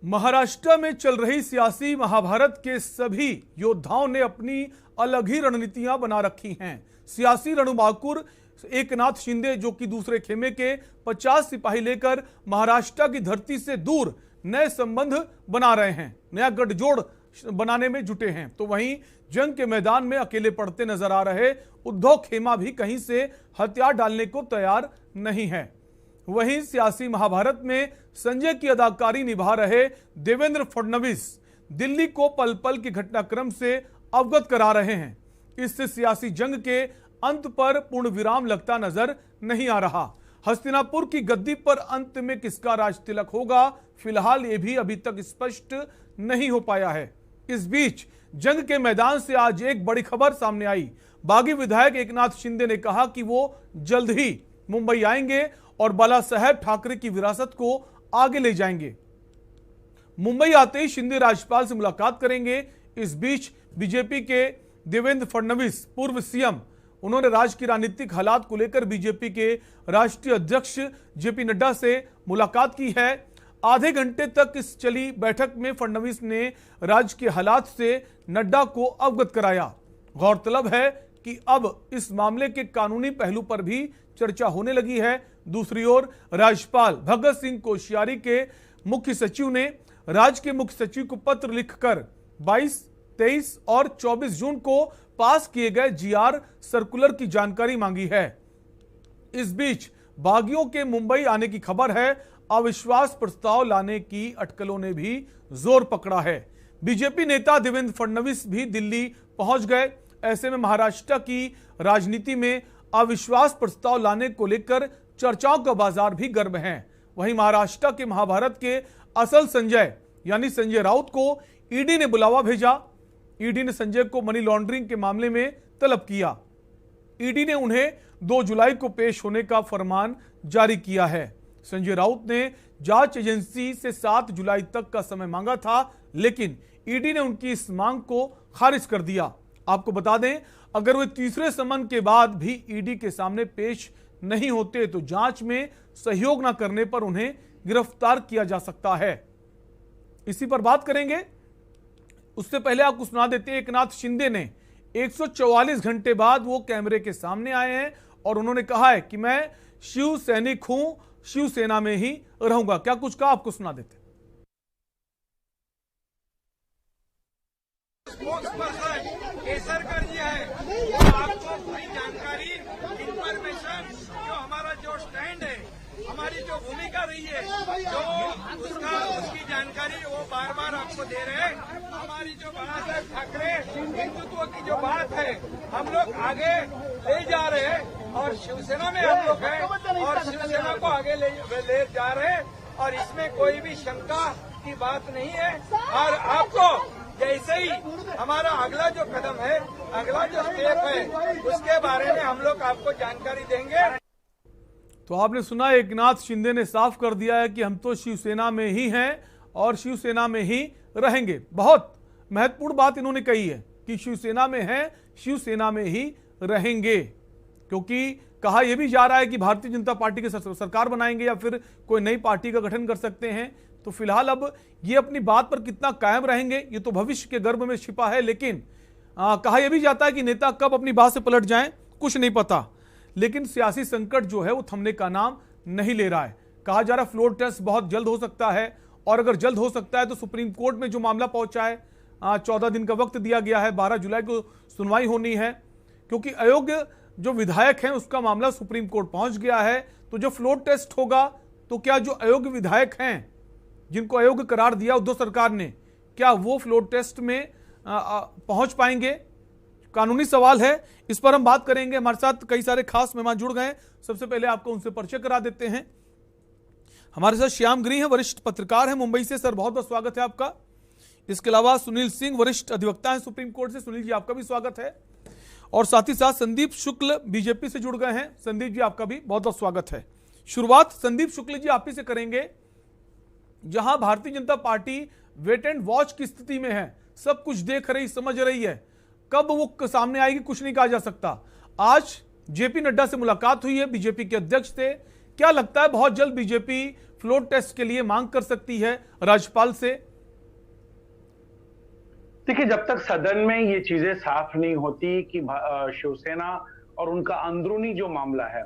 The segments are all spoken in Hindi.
महाराष्ट्र में चल रही सियासी महाभारत के सभी योद्धाओं ने अपनी अलग ही रणनीतियां बना रखी हैं। सियासी रणबांकुर एकनाथ शिंदे जो कि दूसरे खेमे के 50 सिपाही लेकर महाराष्ट्र की धरती से दूर नए संबंध बना रहे हैं, नया गठजोड़ बनाने में जुटे हैं। तो वहीं जंग के मैदान में अकेले पड़ते नजर आ रहे उद्धव खेमा भी कहीं से हथियार डालने को तैयार नहीं है। वहीं सियासी महाभारत में संजय की अदाकारी निभा रहे देवेंद्र फडणवीस दिल्ली को पल पल के घटनाक्रम से अवगत करा रहे हैं। इससे सियासी जंग के अंत पर पूर्ण विराम लगता नजर नहीं आ रहा। हस्तिनापुर की गद्दी पर अंत में किसका राज तिलक होगा, फिलहाल ये भी अभी तक स्पष्ट नहीं हो पाया है। इस बीच जंग के मैदान से आज एक बड़ी खबर सामने आई। बागी विधायक एकनाथ शिंदे ने कहा कि वो जल्द ही मुंबई आएंगे और बाला साहेब ठाकरे की विरासत को आगे ले जाएंगे। मुंबई आते ही शिंदे राज्यपाल से मुलाकात करेंगे। इस बीच बीजेपी के देवेंद्र फडणवीस पूर्व सीएम, उन्होंने राज्य की राजनीतिक हालात को लेकर बीजेपी के राष्ट्रीय अध्यक्ष जेपी नड्डा से मुलाकात की है। आधे घंटे तक इस चली बैठक में फडणवीस ने राज्य के हालात से नड्डा को अवगत कराया। गौरतलब है कि अब इस मामले के कानूनी पहलू पर भी चर्चा होने लगी है। दूसरी ओर राज्यपाल भगत सिंह कोश्यारी के मुख्य सचिव ने राज्य के मुख्य सचिव को पत्र लिखकर 22, 23 और 24 जून को पास किए गए जीआर सर्कुलर की जानकारी मांगी है। इस बीच बागियों के मुंबई आने की खबर है। अविश्वास प्रस्ताव लाने की अटकलों ने भी जोर पकड़ा है। बीजेपी नेता देवेंद्र फडणवीस भी दिल्ली पहुंच गए। ऐसे में महाराष्ट्र की राजनीति में अविश्वास प्रस्ताव लाने को लेकर चर्चाओं का बाजार भी गर्म है। वहीं महाराष्ट्र के महाभारत के असल संजय यानी संजय राउत को ईडी ने बुलावा भेजा। ईडी ने संजय को मनी लॉन्ड्रिंग के मामले में तलब किया। ईडी ने उन्हें 2 जुलाई को पेश होने का फरमान जारी किया है। संजय राउत ने जांच एजेंसी से 7 जुलाई तक का समय मांगा था, लेकिन ईडी ने उनकी इस मांग को खारिज कर दिया। आपको बता दें, अगर वे तीसरे समन के बाद भी ईडी के सामने पेश नहीं होते तो जांच में सहयोग न करने पर उन्हें गिरफ्तार किया जा सकता है। इसी पर बात करेंगे। उससे पहले आपको सुना देते हैं, एकनाथ शिंदे ने 144 घंटे बाद वो कैमरे के सामने आए हैं और उन्होंने कहा है कि मैं शिव सैनिक हूं, शिवसेना में ही रहूंगा। क्या कुछ कहा, आपको सुना देते हैं। केसरकर जी है, आपको पूरी जानकारी, इंफॉर्मेशन, जो हमारा जो स्टैंड है, हमारी जो भूमिका रही है, जो उसकी जानकारी वो बार बार आपको दे रहे हैं। हमारी जो बाला साहेब ठाकरे हिंदुत्व की जो बात है, हम लोग आगे ले जा रहे हैं और शिवसेना में हम लोग हैं और शिवसेना को आगे ले जा रहे हैं और इसमें कोई भी शंका की बात नहीं है। और आपको जैसे ही हमारा अगला जो कदम है, अगला जो स्टेप है, उसके बारे में हम लोग आपको जानकारी देंगे। तो आपने सुना, एकनाथ शिंदे ने साफ कर दिया है कि हम तो शिवसेना में ही हैं और शिवसेना में ही रहेंगे। बहुत महत्वपूर्ण बात इन्होंने कही है कि शिवसेना में हैं, शिवसेना में ही रहेंगे, क्योंकि कहा यह भी जा रहा है कि भारतीय जनता पार्टी की सरकार बनाएंगे या फिर कोई नई पार्टी का गठन कर सकते हैं। तो फिलहाल अब ये अपनी बात पर कितना कायम रहेंगे ये तो भविष्य के गर्भ में छिपा है, लेकिन कहा यह भी जाता है कि नेता कब अपनी बात से पलट जाएं कुछ नहीं पता। लेकिन सियासी संकट जो है वो थमने का नाम नहीं ले रहा है। कहा जा रहा है फ्लोर टेस्ट बहुत जल्द हो सकता है और अगर जल्द हो सकता है तो सुप्रीम कोर्ट में जो मामला पहुंचा है, 14 दिन का वक्त दिया गया है, 12 जुलाई को सुनवाई होनी है, क्योंकि अयोग्य जो विधायक हैं उसका मामला सुप्रीम कोर्ट पहुंच गया है। तो जो फ्लोर टेस्ट होगा तो क्या जो अयोग्य विधायक हैं जिनको अयोग्य करार दिया उद्धव सरकार ने, क्या वो फ्लोर टेस्ट में पहुंच पाएंगे? कानूनी सवाल है, इस पर हम बात करेंगे। हमारे साथ कई सारे खास मेहमान जुड़ गए हैं। सबसे पहले आपको उनसे परिचय करा देते हैं। हमारे साथ श्याम गिरी हैं, वरिष्ठ पत्रकार हैं मुंबई से। सर, बहुत बहुत स्वागत है आपका। इसके अलावा सुनील सिंह, वरिष्ठ अधिवक्ता हैं सुप्रीम कोर्ट से। सुनील जी, आपका भी स्वागत है। और साथ ही साथ संदीप शुक्ल बीजेपी से जुड़ गए हैं। संदीप जी, आपका भी बहुत बहुत स्वागत है। शुरुआत संदीप शुक्ल जी आप ही से करेंगे। जहां Bharatiya Janata party wait and watch की स्थिति में है, सब कुछ देख रही, समझ रही है, कब वो सामने आएगी कुछ नहीं कहा जा सकता। आज जेपी नड्डा से मुलाकात हुई है, बीजेपी के अध्यक्ष से। क्या लगता है बहुत जल्द बीजेपी फ्लोर टेस्ट के लिए मांग कर सकती है राज्यपाल से? देखिए, जब तक सदन में ये चीजें साफ नहीं होती कि शिवसेना और उनका अंदरूनी जो मामला है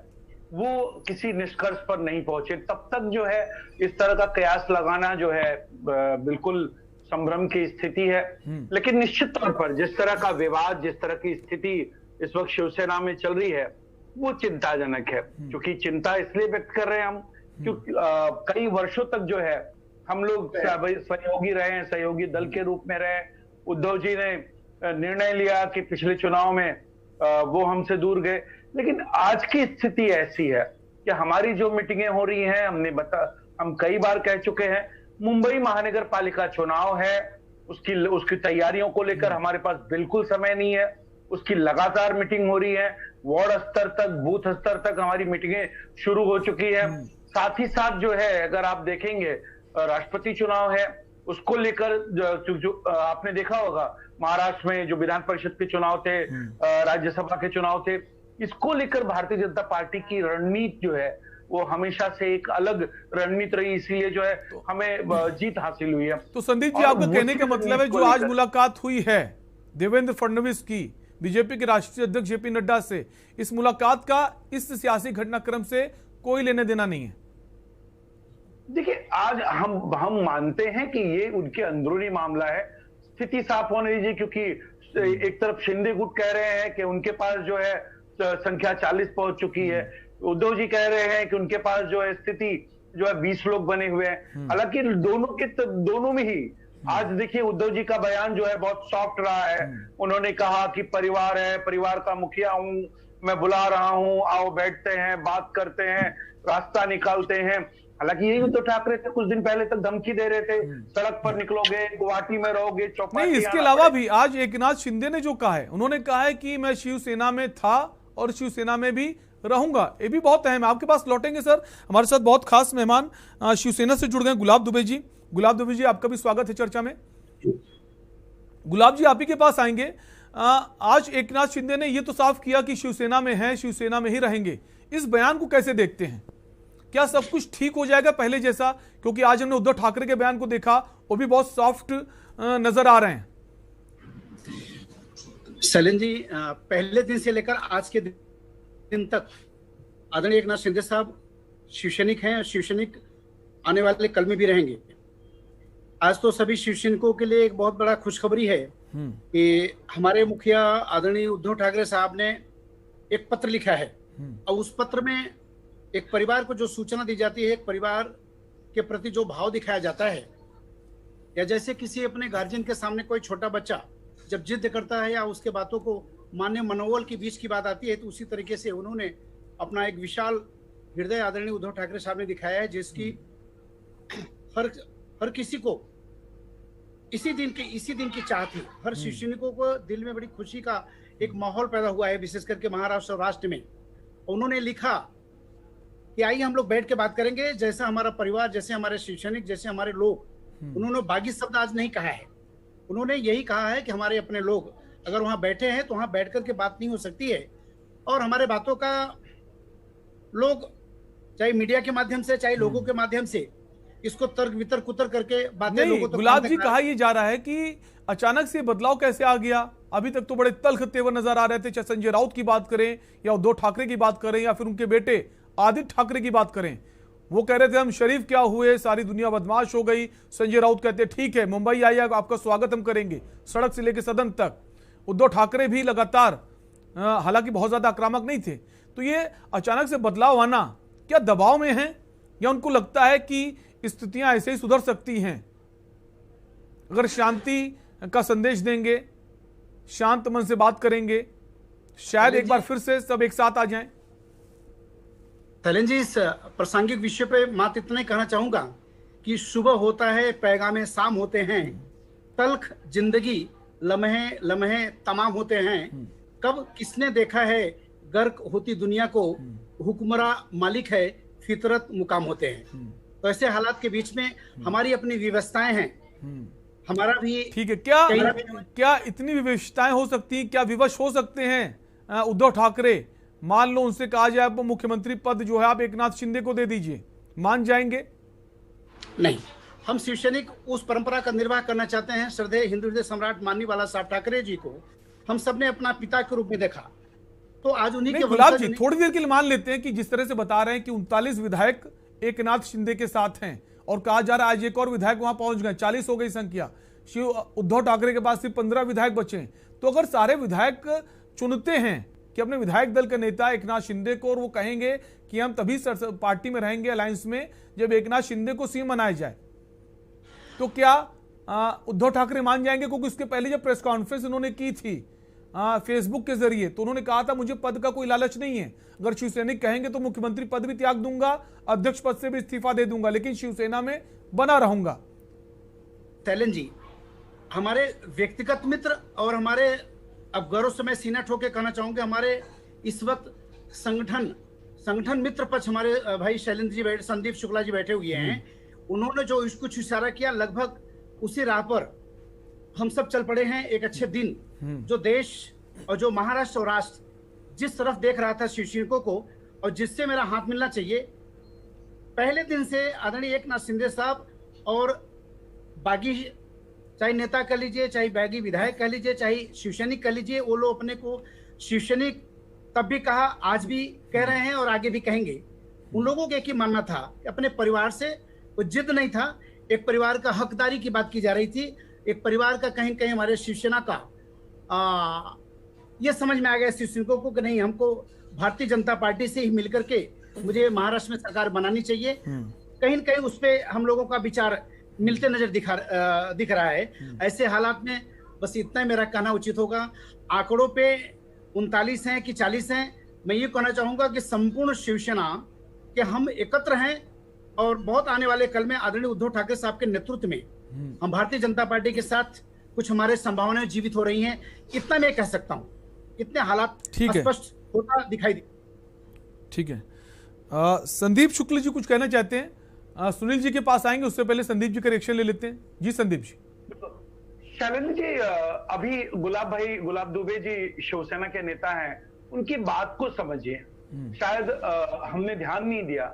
वो किसी निष्कर्ष पर नहीं पहुंचे, तब तक जो है इस तरह का कयास लगाना जो है बिल्कुल संभ्रम की स्थिति है। लेकिन निश्चित तौर पर जिस तरह का विवाद, जिस तरह की स्थिति इस वक्त शिवसेना में चल रही है वो चिंताजनक है। क्योंकि चिंता इसलिए व्यक्त कर रहे हैं हम क्योंकि कई वर्षों तक जो है हम लोग सहयोगी रहे हैं, सहयोगी दल के रूप में रहे। उद्धव जी ने निर्णय लिया कि पिछले चुनाव में वो हमसे दूर गए, लेकिन आज की स्थिति ऐसी है कि हमारी जो मीटिंगें हो रही हैं, हम कई बार कह चुके हैं, मुंबई महानगर पालिका चुनाव है, उसकी तैयारियों को लेकर हमारे पास बिल्कुल समय नहीं है। उसकी लगातार मीटिंग हो रही है, वार्ड स्तर तक, बूथ स्तर तक हमारी मीटिंगें शुरू हो चुकी है। साथ ही साथ जो है अगर आप देखेंगे राष्ट्रपति चुनाव है, उसको लेकर जो आपने देखा होगा महाराष्ट्र में जो विधान परिषद के चुनाव थे, राज्यसभा के चुनाव थे, इसको लेकर भारतीय जनता पार्टी की रणनीति जो है वो हमेशा से एक अलग रणनीति रही, इसीलिए जो है हमें जीत हासिल हुई है। तो संदीप जी, आपका कहने का मतलब है जो आज मुलाकात हुई है देवेंद्र फडणवीस की बीजेपी के राष्ट्रीय अध्यक्ष जेपी नड्डा से, इस मुलाकात का इस सियासी घटनाक्रम से कोई लेने देना नहीं है? देखिए, आज हम मानते हैं कि ये उनके अंदरूनी मामला है, स्थिति साफ होने दीजिए। क्योंकि एक तरफ शिंदे गुट कह रहे हैं कि उनके पास जो है संख्या 40 पहुंच चुकी है, उद्धव जी कह रहे हैं कि उनके पास जो है स्थिति जो है 20 लोग बने हुए हैं। हालांकि दोनों में ही आज देखिए उद्धव जी का बयान जो है बहुत सॉफ्ट रहा है। उन्होंने कहा कि परिवार है, परिवार का मुखिया हूं, मैं बुला रहा हूं, आओ बैठते हैं, बात करते हैं, रास्ता निकालते हैं। हालांकि यही उद्धव ठाकरे थे, कुछ दिन पहले तक धमकी दे रहे थे, सड़क पर निकलोगे, गुवाहाटी में रहोगे, चौपाटी। नहीं, इसके अलावा भी आज एकनाथ शिंदे ने जो कहा है, उन्होंने कहा है कि मैं शिवसेना में था और शिवसेना में भी रहूंगा। ये भी बहुत अहम है। आपके पास लौटेंगे सर, हमारे साथ बहुत खास मेहमान शिवसेना से जुड़ गए गुलाब दुबे जी। गुलाब दुबे जी, आपका भी स्वागत है चर्चा में। गुलाब जी, आप ही के पास आएंगे। आज एकनाथ शिंदे ने यह तो साफ किया कि शिवसेना में है, शिवसेना में ही रहेंगे। इस बयान को कैसे देखते हैं? क्या सब कुछ ठीक हो जाएगा पहले जैसा? क्योंकि आज हमने उद्धव ठाकरे के बयान को देखा, वो भी बहुत सॉफ्ट नजर आ रहे हैं। सैलन जी, पहले दिन से लेकर आज के दिन तक आदरणीय एकनाथ शिंदे साहब शिवसैनिक हैं, शिवसैनिक आने वाले कल में भी रहेंगे। आज तो सभी शिवसैनिकों के लिए एक बहुत बड़ा खुशखबरी है कि हमारे मुखिया आदरणीय उद्धव ठाकरे साहब ने एक पत्र लिखा है और उस पत्र में एक परिवार को जो सूचना दी जाती है, एक परिवार के प्रति जो भाव दिखाया जाता है, या जैसे किसी अपने गार्जियन के सामने कोई छोटा बच्चा जब जिद करता है या उसके बातों को मान्य मनोबल के बीच की बात आती है, तो उसी तरीके से उन्होंने अपना एक विशाल हृदय आदरणीय उद्धव ठाकरे साहब ने दिखाया है, जिसकी हर किसी को इसी दिन की चाह थी। हर शिवसैनिकों को दिल में बड़ी खुशी का एक माहौल पैदा हुआ है, विशेष करके महाराष्ट्र और राष्ट्र में। उन्होंने लिखा कि आइए हम लोग बैठ के बात करेंगे, जैसा हमारा परिवार, जैसे हमारे शिवसैनिक, जैसे हमारे लोग। उन्होंने बागी शब्द आज नहीं कहा है, उन्होंने यही कहा है कि हमारे अपने लोग अगर वहां बैठे हैं तो वहां बैठ करके बात नहीं हो सकती है, और हमारे बातों का लोग चाहे मीडिया के माध्यम से, चाहे लोगों के माध्यम से इसको तर्क वितर्क कुतर करके बातें लोगों तक। गुलाब जी, कहा यह जा रहा है कि अचानक से बदलाव कैसे आ गया? अभी तक तो बड़े तल्ख तेवर नजर आ रहे थे, चाहे संजय राउत की बात करें या उद्धव ठाकरे की बात करें या फिर उनके बेटे आदित्य ठाकरे की बात करें। वो कह रहे थे हम शरीफ क्या हुए, सारी दुनिया बदमाश हो गई। संजय राउत कहते ठीक है, मुंबई आइए, आपका स्वागत हम करेंगे, सड़क से लेकर सदन तक। उद्धव ठाकरे भी लगातार, हालांकि बहुत ज्यादा आक्रामक नहीं थे। तो ये अचानक से बदलाव आना क्या दबाव में है, या उनको लगता है कि स्थितियां ऐसे ही सुधर सकती हैं? अगर शांति का संदेश देंगे, शांत मन से बात करेंगे, शायद एक बार फिर से सब एक साथ आ जाएं। तलन जी, इस प्रासंगिक विषय पे मात्र इतना ही कहना चाहूंगा कि सुबह होता है, पैगामे शाम होते हैं, तल्ख जिंदगी लम्हे लम्हे तमाम होते हैं। कब किसने देखा है गर्क होती दुनिया को, हुक्मरा मालिक है, फितरत मुकाम होते हैं। तो ऐसे हालात के बीच में हमारी अपनी व्यवस्थाएं हैं, हमारा भी ठीक है। क्या इतनी विवशताएं हो सकती हैं, क्या विवश हो सकते हैं उद्धव ठाकरे? मान लो उनसे कहा जाए मुख्यमंत्री पद जो है आप एकनाथ शिंदे को दे दीजिए, मान जाएंगे? नहीं, हम शिवसैनिक उस परंपरा का निर्वाह करना चाहते हैं। श्रद्धेय हिंदू हृदय सम्राट माननीय बाला साहब ठाकरे जी को हम सबने अपना पिता के रूप में देखा, तो आज उन्हीं के गुलाब जी थोड़ी देर के लिए मान लेते हैं कि जिस तरह से बता रहे हैं कि 39 विधायक एकनाथ शिंदे के साथ हैं और कहा जा रहा है आज एक और विधायक वहां पहुंच गए, 40 हो गई संख्या। शिव उद्धव ठाकरे के पास सिर्फ 15 विधायक बचे हैं। तो अगर सारे विधायक चुनते हैं कि अपने विधायक दल के नेता एकनाथ शिंदे को, और वो कहेंगे कि हम तभी पार्टी में रहेंगे अलायंस में जब एकनाथ शिंदे को सीएम बनाया जाए, तो क्या उद्धव ठाकरे मान जाएंगे? क्योंकि उसके पहले जब प्रेस कॉन्फ्रेंस उन्होंने की थी फेसबुक के जरिए, तो उन्होंने कहा था मुझे पद का कोई लालच नहीं है, अगर शिवसैनिक कहेंगे तो मुख्यमंत्री पद भी त्याग दूंगा, अध्यक्ष पद से भी इस्तीफा दे दूंगा, लेकिन शिवसेना में बना रहूंगा। शैलेंद्र जी, हमारे व्यक्तिगत मित्र और हमारे, अब गौरव से मैं सीना ठोक के कहना चाहूंगा, हमारे इस वक्त संगठन मित्र पक्ष हमारे भाई शैलेंद्र जी बैठे, संदीप शुक्ला जी बैठे हुए हैं। उन्होंने जो कुछ इशारा किया, लगभग उसी राह पर हम सब चल पड़े हैं। एक अच्छे दिन जो देश और जो महाराष्ट्र और राष्ट्र जिस तरफ देख रहा था शिवसैनिकों को, और जिससे मेरा हाथ मिलना चाहिए, पहले दिन से आदरणीय एकनाथ शिंदे साहब और बागी, चाहे नेता कह लीजिए, चाहे बागी विधायक कह लीजिए, चाहे शिवसैनिक कह लीजिए, वो लोग अपने को शिवसैनिक तब भी कहा, आज भी कह रहे हैं और आगे भी कहेंगे। उन लोगों का एक ही मानना था, अपने परिवार से कोई जिद नहीं था, एक परिवार का हकदारी की बात की जा रही थी, एक परिवार का कहीं कहीं हमारे शिवसेना का ये समझ में आ गया शिवसैनिकों को कि नहीं, हमको भारतीय जनता पार्टी से ही मिलकर के मुझे महाराष्ट्र में सरकार बनानी चाहिए। कहीं न कहीं उस पर हम लोगों का विचार मिलते नजर दिख रहा है। ऐसे हालात में बस इतना ही मेरा कहना उचित होगा। आंकड़ों पे 39 हैं कि 40 हैं, मैं ये कहना चाहूंगा कि संपूर्ण शिवसेना के हम एकत्र हैं और बहुत आने वाले कल में आदरणीय उद्धव ठाकरे साहब के नेतृत्व में हम भारतीय जनता पार्टी के साथ कुछ हमारे संभावनाएं जीवित हो रही हैं। इतना मैं कह सकता हूं, इतने हालात स्पष्ट होता दिखाई दे। ठीक है, संदीप शुक्ल जी कुछ कहना चाहते हैं? सुनील जी के पास आएंगे, उससे पहले संदीप जी का रिएक्शन ले लेते हैं। जी संदीप जी। शैलेंद्र जी, अभी गुलाब दुबे जी शिवसेना के नेता हैं, उनकी बात को समझिए। शायद हमने ध्यान नहीं दिया,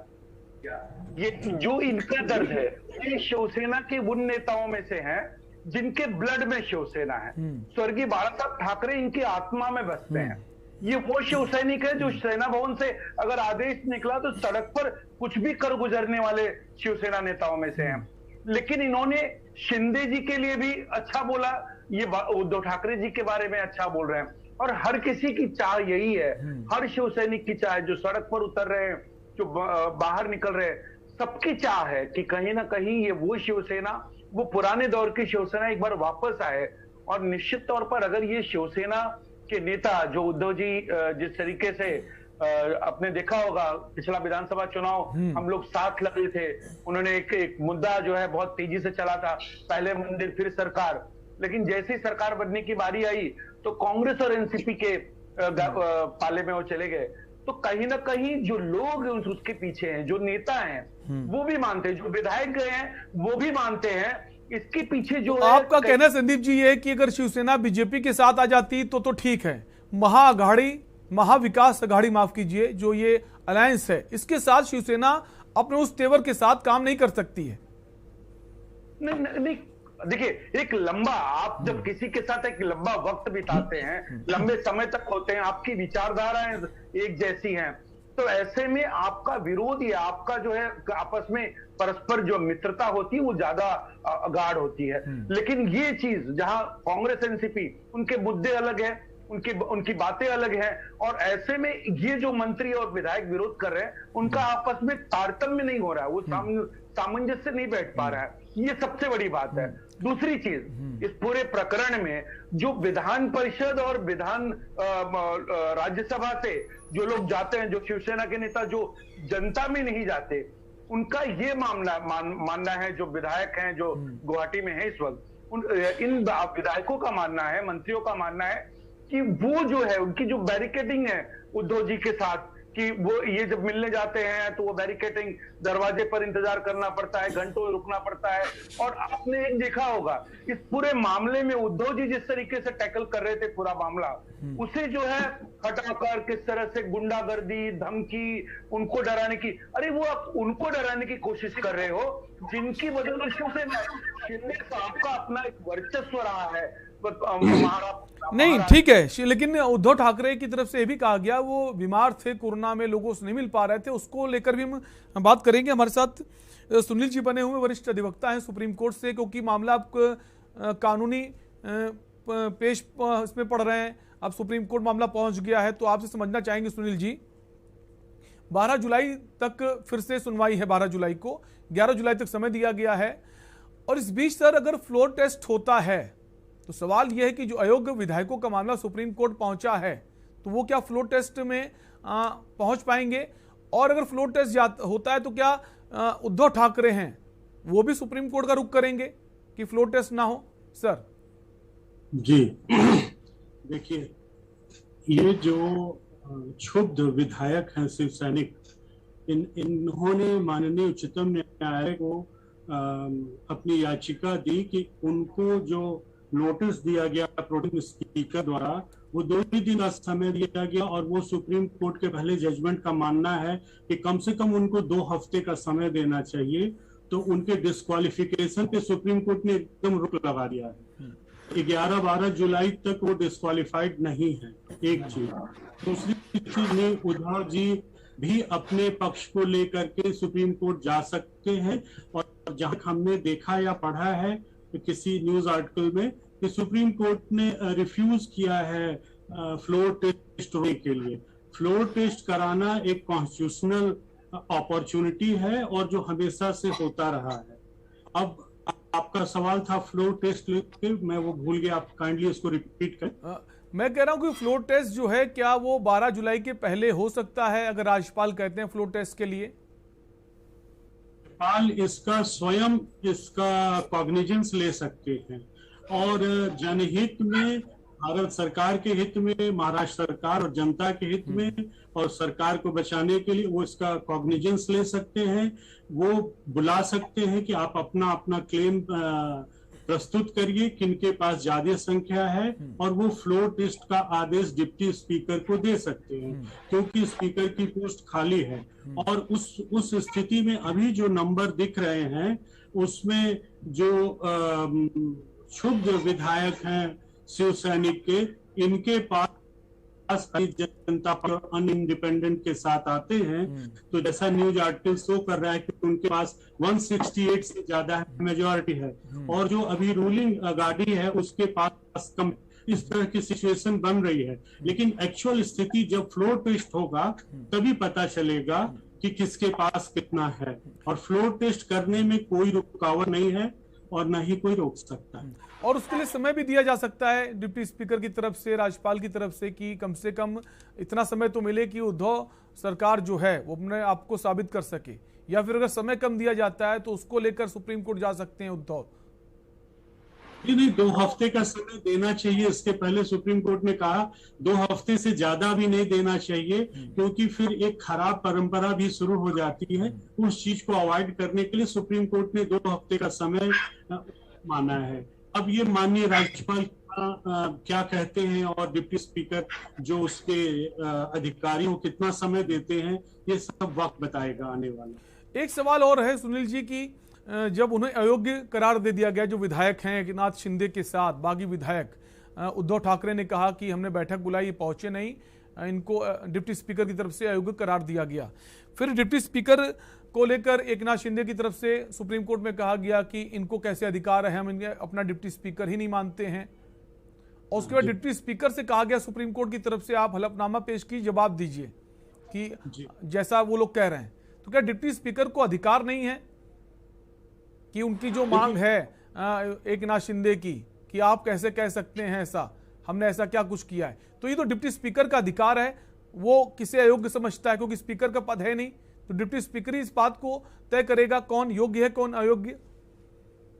ये जो इनका दर्द है ये शिवसेना के उन नेताओं में से हैं जिनके ब्लड में शिवसेना है। स्वर्गीय बाला साहब ठाकरे इनकी आत्मा में बसते हैं। ये वो शिवसैनिक है जो सेना भवन से अगर आदेश निकला तो सड़क पर कुछ भी कर गुजरने वाले शिवसेना नेताओं में से हैं। लेकिन इन्होंने शिंदे जी के लिए भी अच्छा बोला, ये उद्धव ठाकरे जी के बारे में अच्छा बोल रहे हैं, और हर किसी की चाह यही है, हर शिवसैनिक की चाह, जो सड़क पर उतर रहे हैं, जो बाहर निकल रहे हैं, सबकी चाह है कि कहीं ना कहीं ये वो शिवसेना, वो पुराने दौर की शिवसेना एक बार वापस आए। और निश्चित तौर पर अगर ये शिवसेना के नेता जो उद्धव जी जिस तरीके से आपने देखा होगा पिछला विधानसभा चुनाव हम लोग साथ लगे थे, उन्होंने एक मुद्दा जो है बहुत तेजी से चला था, पहले मंदिर फिर सरकार, लेकिन जैसे ही सरकार बनने की बारी आई तो कांग्रेस और एनसीपी के पाले में वो चले गए। तो कहीं ना कहीं जो लोग उसके पीछे हैं, जो नेता हैं, वो भी मानते हैं, जो विधायक गए हैं वो भी मानते हैं, इसके पीछे जो आपका कहना संदीप जी ये है कि अगर शिवसेना बीजेपी के साथ आ जाती तो ठीक है, महाविकास अघाड़ी माफ कीजिए, जो ये अलायंस है इसके साथ शिवसेना अपने उस तेवर के साथ काम नहीं कर सकती है। नहीं, देखिए, एक लंबा, आप जब किसी के साथ एक लंबा वक्त बिताते हैं, लंबे समय तक होते हैं, आपकी विचारधाराएं एक जैसी हैं, तो ऐसे में आपका विरोध या आपका जो है आपस में परस्पर जो मित्रता होती है वो ज्यादा गाढ़ होती है। लेकिन ये चीज जहां कांग्रेस एनसीपी, उनके मुद्दे अलग है, उनकी बातें अलग हैं, और ऐसे में ये जो मंत्री और विधायक विरोध कर रहे हैं उनका आपस में तारतम्य नहीं हो रहा है, वो सामंजस्य नहीं बैठ पा रहा है, ये सबसे बड़ी बात है। दूसरी चीज, इस पूरे प्रकरण में जो विधान परिषद और विधान राज्यसभा से जो लोग जाते हैं, जो शिवसेना के नेता जो जनता में नहीं जाते, उनका ये मानना है, जो विधायक हैं जो गुवाहाटी में है इस वक्त, इन विधायकों का मानना है, मंत्रियों का मानना है कि वो जो है उनकी जो बैरिकेडिंग है उद्धव जी के साथ, कि वो ये जब मिलने जाते हैं तो वो बैरिकेटिंग, दरवाजे पर इंतजार करना पड़ता है, घंटों रुकना पड़ता है। और आपने एक देखा होगा इस पूरे मामले में उद्धव जी जिस तरीके से टैकल कर रहे थे पूरा मामला, उसे जो है हटाकर किस तरह से गुंडागर्दी, धमकी, उनको डराने की, अरे वो आप उनको डराने की कोशिश कर रहे हो जिनकी वजह से शिंदे साहब का अपना एक वर्चस्व रहा है। नहीं ठीक है, लेकिन उद्धव ठाकरे की तरफ से ये भी कहा गया वो बीमार थे, कोरोना में लोगों से नहीं मिल पा रहे थे, उसको लेकर भी हम बात करेंगे। हमारे साथ सुनील जी बने हुए वरिष्ठ अधिवक्ता हैं सुप्रीम कोर्ट से, क्योंकि मामला आप कानूनी पेश इसमें पढ़ रहे हैं, अब सुप्रीम कोर्ट मामला पहुंच गया है, तो आपसे समझना चाहेंगे सुनील जी, 12 जुलाई तक फिर से सुनवाई है, 12 जुलाई को 11 जुलाई तक समय दिया गया है, और इस बीच सर अगर फ्लोर टेस्ट होता है तो सवाल यह है कि जो अयोग्य विधायकों का मामला सुप्रीम कोर्ट पहुंचा है तो वो क्या फ्लोर टेस्ट में पहुंच पाएंगे, और अगर फ्लोर टेस्ट होता है तो क्या उद्धव ठाकरे हैं वो भी सुप्रीम कोर्ट का रुख करेंगे कि फ्लोर टेस्ट ना हो? सर जी देखिए, ये जो क्षुब्ध विधायक हैं शिव सैनिक, इन्होंने माननीय उच्चतम न्यायालय को अपनी याचिका दी कि उनको जो नोटिस दिया गया प्रोटेम स्पीकर द्वारा वो 2 ही दिन का समय दिया गया, और वो सुप्रीम कोर्ट के पहले जजमेंट का मानना है कि कम से कम उनको 2 हफ्ते का समय देना चाहिए। तो उनके डिस्क्वालिफिकेशन पे सुप्रीम कोर्ट ने एकदम रोक लगा दिया है। 11-12 जुलाई तक वो डिस्क्वालिफाइड नहीं है, एक चीज। दूसरी चीज में उद्धव जी भी अपने पक्ष को लेकर के सुप्रीम कोर्ट जा सकते हैं, और जहां हमने देखा या पढ़ा है किसी न्यूज आर्टिकल में कि सुप्रीम कोर्ट ने रिफ्यूज किया है फ्लोर टेस्ट होने के लिए। फ्लोर टेस्ट कराना एक कॉन्स्टिट्यूशनल अपॉर्चुनिटी है और जो हमेशा से होता रहा है। अब आपका सवाल था फ्लोर टेस्ट लेके, मैं वो भूल गया, आप काइंडली इसको रिपीट करें। मैं कह रहा हूं कि फ्लोर टेस्ट जो है क्या वो 12 जुलाई के पहले हो सकता है अगर राज्यपाल कहते हैं फ्लोर टेस्ट के लिए? राज्यपाल इसका स्वयं इसका कॉग्निजेंस ले सकते हैं, और जनहित में, भारत सरकार के हित में, महाराष्ट्र सरकार और जनता के हित में, और सरकार को बचाने के लिए वो इसका कॉग्निजेंस ले सकते हैं। वो बुला सकते हैं कि आप अपना अपना क्लेम प्रस्तुत करिए, किनके पास ज्यादा संख्या है, और वो फ्लोर टेस्ट का आदेश डिप्टी स्पीकर को दे सकते हैं, क्योंकि स्पीकर की पोस्ट खाली है। और उस स्थिति में अभी जो नंबर दिख रहे हैं उसमें जो क्षुब्ध विधायक हैं शिव सैनिक के, इनके पास जनता पार्टी अनइंडिपेंडेंट के साथ आते हैं, तो जैसा न्यूज आर्टिकल शो कर रहा है कि उनके पास 168 से ज्यादा है, मेजॉरिटी है, और जो अभी रूलिंग गाड़ी है उसके पास कम। इस तरह की सिचुएशन बन रही है, लेकिन एक्चुअल स्थिति जब फ्लोर टेस्ट होगा तभी पता चलेगा कि किसके पास कितना है, और फ्लोर टेस्ट करने में कोई रुकावट नहीं है और न ही कोई रोक सकता है। और उसके लिए समय भी दिया जा सकता है डिप्टी स्पीकर की तरफ से, राज्यपाल की तरफ से, कि कम से कम इतना समय तो मिले कि उद्धव सरकार जो है वो अपने आप को साबित कर सके, या फिर अगर समय कम दिया जाता है तो उसको लेकर सुप्रीम कोर्ट जा सकते हैं उद्धव? नहीं, 2 हफ्ते का समय देना चाहिए। इसके पहले सुप्रीम कोर्ट ने कहा 2 हफ्ते से ज्यादा भी नहीं देना चाहिए, क्योंकि फिर एक खराब परंपरा भी शुरू हो जाती है। उस चीज को अवॉइड करने के लिए सुप्रीम कोर्ट ने 2 हफ्ते का समय माना है। अब ये माननीय राज्यपाल क्या कहते हैं और डिप्टी स्पीकर जो उसके अधिकारी को कितना समय देते हैं, ये सब वक्त बताएगा आने वाला। एक सवाल और है सुनील जी की, जब उन्हें अयोग्य करार दे दिया गया जो विधायक हैं एकनाथ शिंदे के साथ बागी विधायक, उद्धव ठाकरे ने कहा कि हमने बैठक बुलाई, ये पहुंचे नहीं, इनको डिप्टी स्पीकर की तरफ से अयोग्य करार दिया गया। फिर डिप्टी स्पीकर को लेकर एकनाथ शिंदे की तरफ से सुप्रीम कोर्ट में कहा गया कि इनको कैसे अधिकार है, हम इनके अपना डिप्टी स्पीकर ही नहीं मानते हैं। और उसके बाद डिप्टी स्पीकर से कहा गया सुप्रीम कोर्ट की तरफ से आप हलफनामा पेश की, जवाब दीजिए कि जैसा वो लोग कह रहे हैं। तो क्या डिप्टी स्पीकर को अधिकार नहीं है कि उनकी जो मांग है एकनाथ शिंदे की कि आप कैसे कह सकते हैं ऐसा, हमने ऐसा क्या कुछ किया है? तो ये तो डिप्टी स्पीकर का अधिकार है, वो किसे अयोग्य समझता है, क्योंकि स्पीकर का पद है नहीं, तो डिप्टी स्पीकर ही इस बात को तय करेगा कौन योग्य है कौन अयोग्य।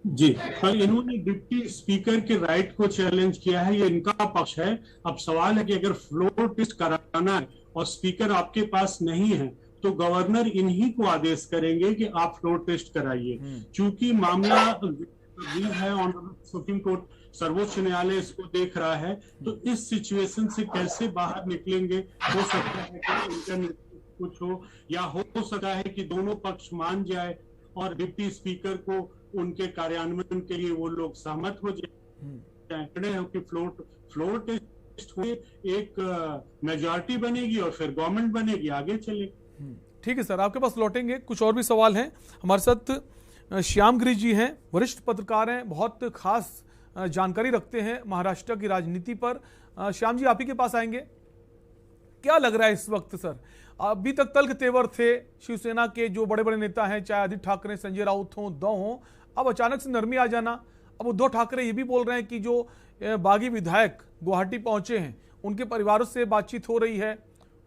जी, पर इन्होंने डिप्टी स्पीकर के राइट को चैलेंज किया है, ये इनका पक्ष है। अब सवाल है कि अगर फ्लोर टेस्ट कराना है और स्पीकर आपके पास नहीं है तो गवर्नर इन्हीं को आदेश करेंगे कि आप फ्लोर टेस्ट कराइए। चूंकि मामला है ऑनरेबल सुप्रीम कोर्ट, सर्वोच्च न्यायालय इसको देख रहा है, तो इस सिचुएशन से कैसे बाहर निकलेंगे, हो सकता है कि इंटरनेट कुछ हो, या हो सकता है कि दोनों पक्ष मान जाए और डिप्टी स्पीकर को उनके कार्यान्वयन के लिए वो लोग सहमत हो जाए कि फ्लोर टेस्ट हुए, एक मेजॉरिटी बनेगी और फिर गवर्नमेंट बनेगी, आगे चलेगी। ठीक है सर, आपके पास लौटेंगे। कुछ और भी सवाल हैं। हमारे साथ श्याम गिरी जी हैं, वरिष्ठ पत्रकार हैं, बहुत खास जानकारी रखते हैं महाराष्ट्र की राजनीति पर। श्याम जी, आप ही के पास आएंगे। क्या लग रहा है इस वक्त सर, अभी तक तल्ख तेवर थे शिवसेना के जो बड़े बड़े नेता हैं, चाहे आदित्य ठाकरे, संजय राउत हों, उद्धव हों, अब अचानक से नरमी आ जाना। अब उद्धव ठाकरे ये भी बोल रहे हैं कि जो बागी विधायक गुवाहाटी पहुंचे हैं उनके परिवारों से बातचीत हो रही है।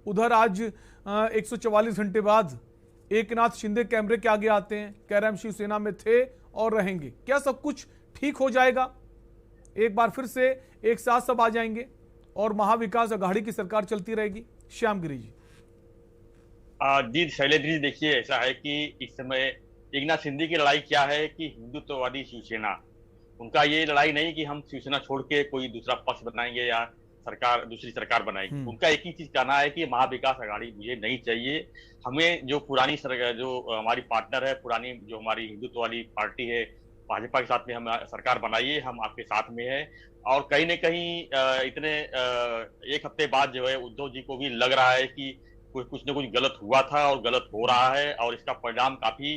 उधर आज 144 घंटे बाद एकनाथ शिंदे कैमरे के आगे आते हैं, कह रहे हम शिवसेना में थे और रहेंगे। क्या सब कुछ ठीक हो जाएगा, एक बार फिर से एक साथ सब आ जाएंगे और महाविकास अघाड़ी की सरकार चलती रहेगी? श्याम गिरी जी। जी शैलेंद्र जी, देखिए ऐसा है कि इस समय एकनाथ शिंदे की लड़ाई क्या है कि हिंदुत्ववादी शिवसेना, उनका ये लड़ाई नहीं कि हम शिवसेना छोड़ के कोई दूसरा पक्ष बनाएंगे या सरकार, दूसरी सरकार बनाएगी। उनका एक ही चीज कहना है कि महाविकास अघाड़ी मुझे नहीं चाहिए, हमें जो पुरानी सरकार, जो हमारी पार्टनर है, पुरानी जो हमारी हिंदुत्व वाली पार्टी है भाजपा के साथ में हम सरकार बनाइए, हम आपके साथ में है। और कहीं न कहीं इतने एक हफ्ते बाद जो है उद्धव जी को भी लग रहा है कि कुछ न कुछ गलत हुआ था और गलत हो रहा है, और इसका परिणाम काफी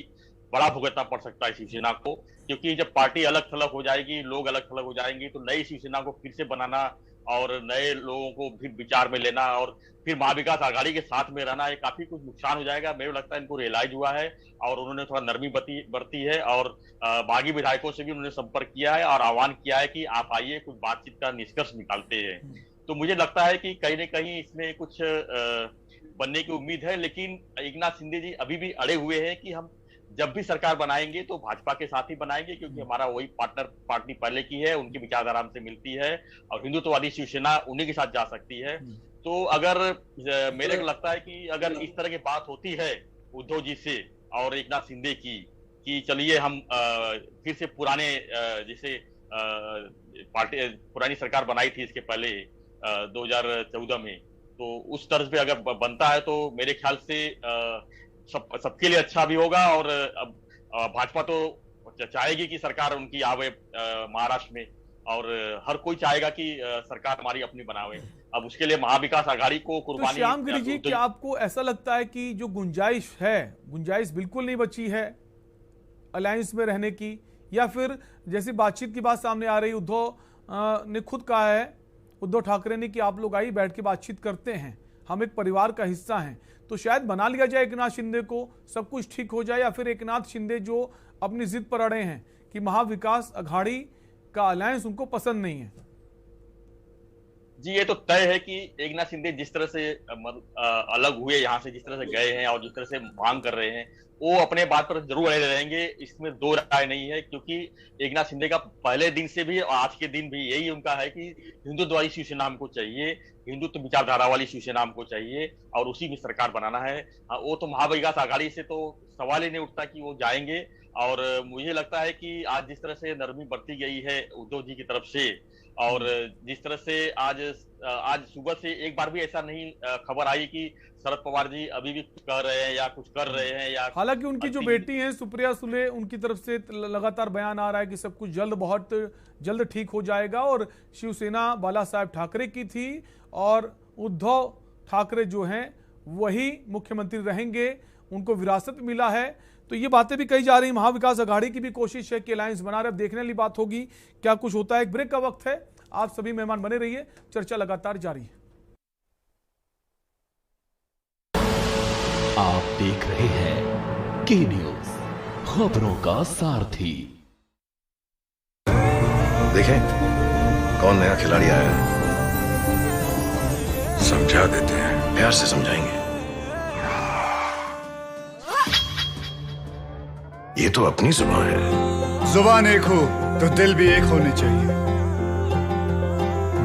बड़ा भुगतना पड़ सकता है शिवसेना को। क्योंकि जब पार्टी अलग थलग हो जाएगी, लोग अलग थलग हो जाएंगे, तो नई शिवसेना को फिर से बनाना और नए लोगों को फिर विचार में लेना और फिर महाविकास अघाड़ी के साथ में रहना, ये काफी कुछ नुकसान हो जाएगा। मेरे लगता है इनको रियलाइज हुआ है और उन्होंने थोड़ा नरमी बरती है और बागी विधायकों से भी उन्होंने संपर्क किया है और आह्वान किया है कि आप आइए, कुछ बातचीत का निष्कर्ष निकालते हैं। तो मुझे लगता है कि कहीं न कहीं इसमें कुछ बनने की उम्मीद है। लेकिन एकनाथ शिंदे जी अभी भी अड़े हुए हैं कि हम जब भी सरकार बनाएंगे तो भाजपा के साथ ही बनाएंगे, क्योंकि हमारा वही पार्टनर पार्टी पहले की है, उनकी विचारधारा हमसे मिलती है और हिंदुत्ववादी शिवसेना उन्हीं के साथ जा सकती है। तो अगर मेरे को लगता है कि अगर इस तरह की बात होती है उद्धव जी से और एकनाथ शिंदे की कि चलिए हम फिर से पुराने जैसे पार्टी पुरानी सरकार बनाई थी इसके पहले 2014 में, तो उस तर्ज पे अगर बनता है तो मेरे ख्याल से सबके लिए अच्छा भी होगा। और भाजपा तो चाहेगी कि सरकार उनकी आवे महाराष्ट्र में, और हर कोई चाहेगा कि सरकार हमारी अपनी बनावे। अब उसके लिए महाविकास अघाड़ी को कुर्बानी। तो श्याम गिरी जी, क्या आपको ऐसा लगता है कि जो गुंजाइश है, गुंजाइश बिल्कुल नहीं बची है अलायंस में रहने की, या फिर जैसी बातचीत की बात सामने आ रही, उद्धव ने खुद कहा है, उद्धव ठाकरे ने, कि आप लोग आइए बैठ के बातचीत करते हैं, हम एक परिवार का हिस्सा हैं, तो शायद बना लिया जाए एकनाथ शिंदे को, सब कुछ ठीक हो जाए। या फिर एकनाथ शिंदे जो अपनी जिद पर अड़े हैं कि महाविकास अघाड़ी का अलायंस उनको पसंद नहीं है। जी, ये तो तय है कि एकनाथ शिंदे जिस तरह से अलग हुए यहाँ से, जिस तरह से गए हैं और जिस तरह से मांग कर रहे हैं, वो अपने बात पर जरूर अड़े रहेंगे, इसमें दो राय नहीं है। क्योंकि एकनाथ शिंदे का पहले दिन से भी और आज के दिन भी यही उनका है कि हिंदुत्ववादी शिवसेना हमको चाहिए, हिंदुत्व विचारधारा वाली शिवसेना हमको चाहिए और उसी की सरकार बनाना है। वो तो महाविकास अघाड़ी से तो सवाल ही नहीं उठता कि वो जाएंगे। और मुझे लगता है कि आज जिस तरह से नरमी बरती गई है उद्धव जी की तरफ से, और जिस तरह से आज सुबह से एक बार भी ऐसा नहीं खबर आई कि शरद पवार जी अभी भी कुछ कर रहे हैं या कुछ कर रहे हैं, या हालांकि उनकी जो बेटी है सुप्रिया सुले, उनकी तरफ से लगातार बयान आ रहा है कि सब कुछ जल्द, बहुत जल्द ठीक हो जाएगा और शिवसेना बाला साहेब ठाकरे की थी और उद्धव ठाकरे जो हैं वही मुख्यमंत्री रहेंगे, उनको विरासत मिला है। तो ये बातें भी कही जा रही, महाविकास अघाड़ी की भी कोशिश है कि अलायंस बना रहे। अब देखने वाली बात होगी क्या कुछ होता है। एक ब्रेक का वक्त है, आप सभी मेहमान बने रहिए, चर्चा लगातार जारी है। आप देख रहे हैं के न्यूज, खबरों का सारथी। देखें कौन नया खिलाड़ी आया है, समझा देते हैं, प्यार से समझाएंगे। ये तो अपनी जुबान है। जुबान एक हो तो दिल भी एक होने चाहिए।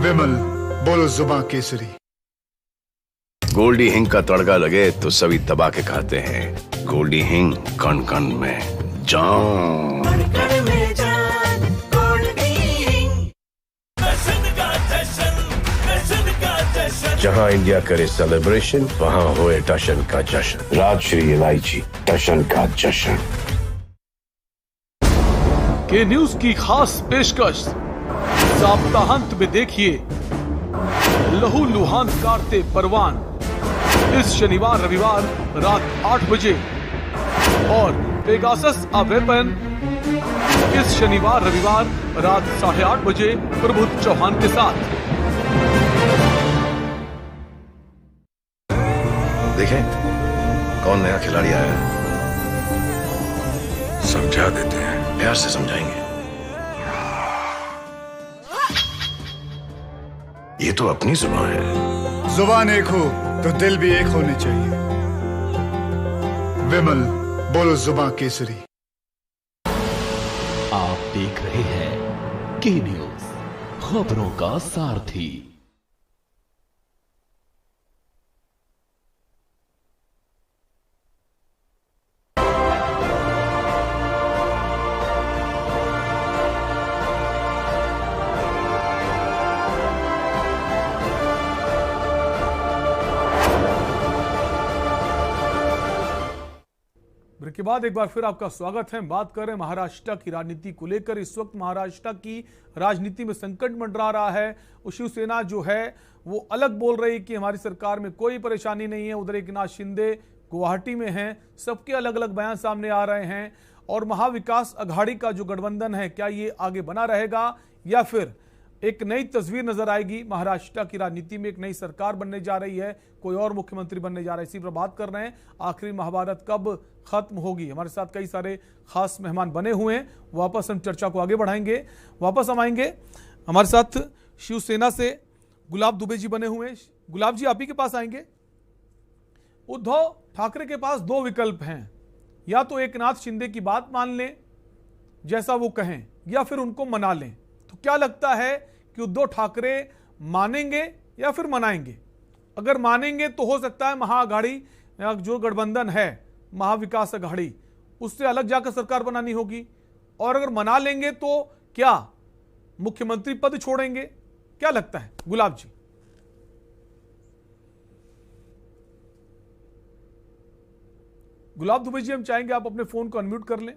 विमल, बोलो जुबान केसरी। गोल्डी हिंग का तड़का लगे तो सभी दबा के खाते हैं। गोल्डी हिंग, कण कण में जान। जहां इंडिया करे सेलिब्रेशन, वहां होए टशन का जश्न। राजश्री इलायची, टशन का जश्न। के न्यूज की खास पेशकश, सप्ताहांत में देखिए लहू लुहान कारते परवान, इस शनिवार रविवार रात 8 बजे, और पेगासस अ वेपन इस शनिवार रविवार रात 8:30 बजे प्रबुद्ध चौहान के साथ। देखें कौन नया खिलाड़ी आया है। समझा देते हैं, प्यार से समझाएंगे। ये तो अपनी जुबान है। जुबान एक हो तो दिल भी एक होने चाहिए। विमल, बोलो जुबान केसरी। आप देख रहे हैं के न्यूज, खबरों का सारथी। ब्रेक के बाद एक बार फिर आपका स्वागत है। बात कर रहे हैं महाराष्ट्र की राजनीति को लेकर। इस वक्त महाराष्ट्र की राजनीति में संकट मंडरा रहा है। शिवसेना जो है वो अलग बोल रही है कि हमारी सरकार में कोई परेशानी नहीं है। उधर एकनाथ शिंदे गुवाहाटी में हैं। सबके अलग अलग बयान सामने आ रहे हैं। और महाविकास अघाड़ी का जो गठबंधन है, क्या ये आगे बना रहेगा या फिर एक नई तस्वीर नजर आएगी। महाराष्ट्र की राजनीति में एक नई सरकार बनने जा रही है, कोई और मुख्यमंत्री बनने जा रहा है। इसी पर बात कर रहे हैं। आखिरी महाभारत कब खत्म होगी। हमारे साथ कई सारे खास मेहमान बने हुए हैं। वापस हम चर्चा को आगे बढ़ाएंगे। वापस हम आएंगे। हमारे साथ शिवसेना से गुलाब दुबे जी बने हुए हैं। गुलाब जी, आप ही के पास आएंगे। उद्धव ठाकरे के पास दो विकल्प हैं, या तो एकनाथ शिंदे की बात मान लें जैसा वो कहें, या फिर उनको मना लें। तो क्या लगता है कि उद्धव ठाकरे मानेंगे या फिर मनाएंगे? अगर मानेंगे तो हो सकता है महाअघाड़ी जो गठबंधन है, महाविकास अघाड़ी, उससे अलग जाकर सरकार बनानी होगी। और अगर मना लेंगे तो क्या मुख्यमंत्री पद छोड़ेंगे? क्या लगता है गुलाब जी? गुलाब दुबे जी, हम चाहेंगे आप अपने फोन को अनम्यूट कर लें।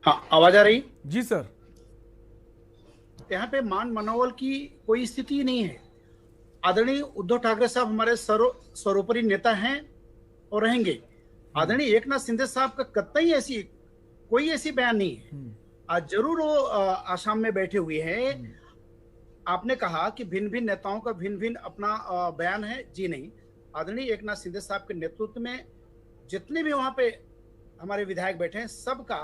हाँ, आवाज आ रही? जी सर। यहाँ पे मान मनोबल की कोई स्थिति नहीं है। आदरणीय उद्धव ठाकरे साहब हमारे सर्वोपरि नेता हैं और रहेंगे। आदरणीय एकनाथ शिंदे साहब का कतई कोई ऐसी बयान नहीं है। आज जरूर वो आसाम में बैठे हुए हैं। आपने कहा कि भिन्न भिन्न नेताओं का भिन्न भिन्न अपना बयान है। जी नहीं, आदरणीय एकनाथ शिंदे साहब के नेतृत्व में जितने भी वहां पे हमारे विधायक बैठे हैं, सबका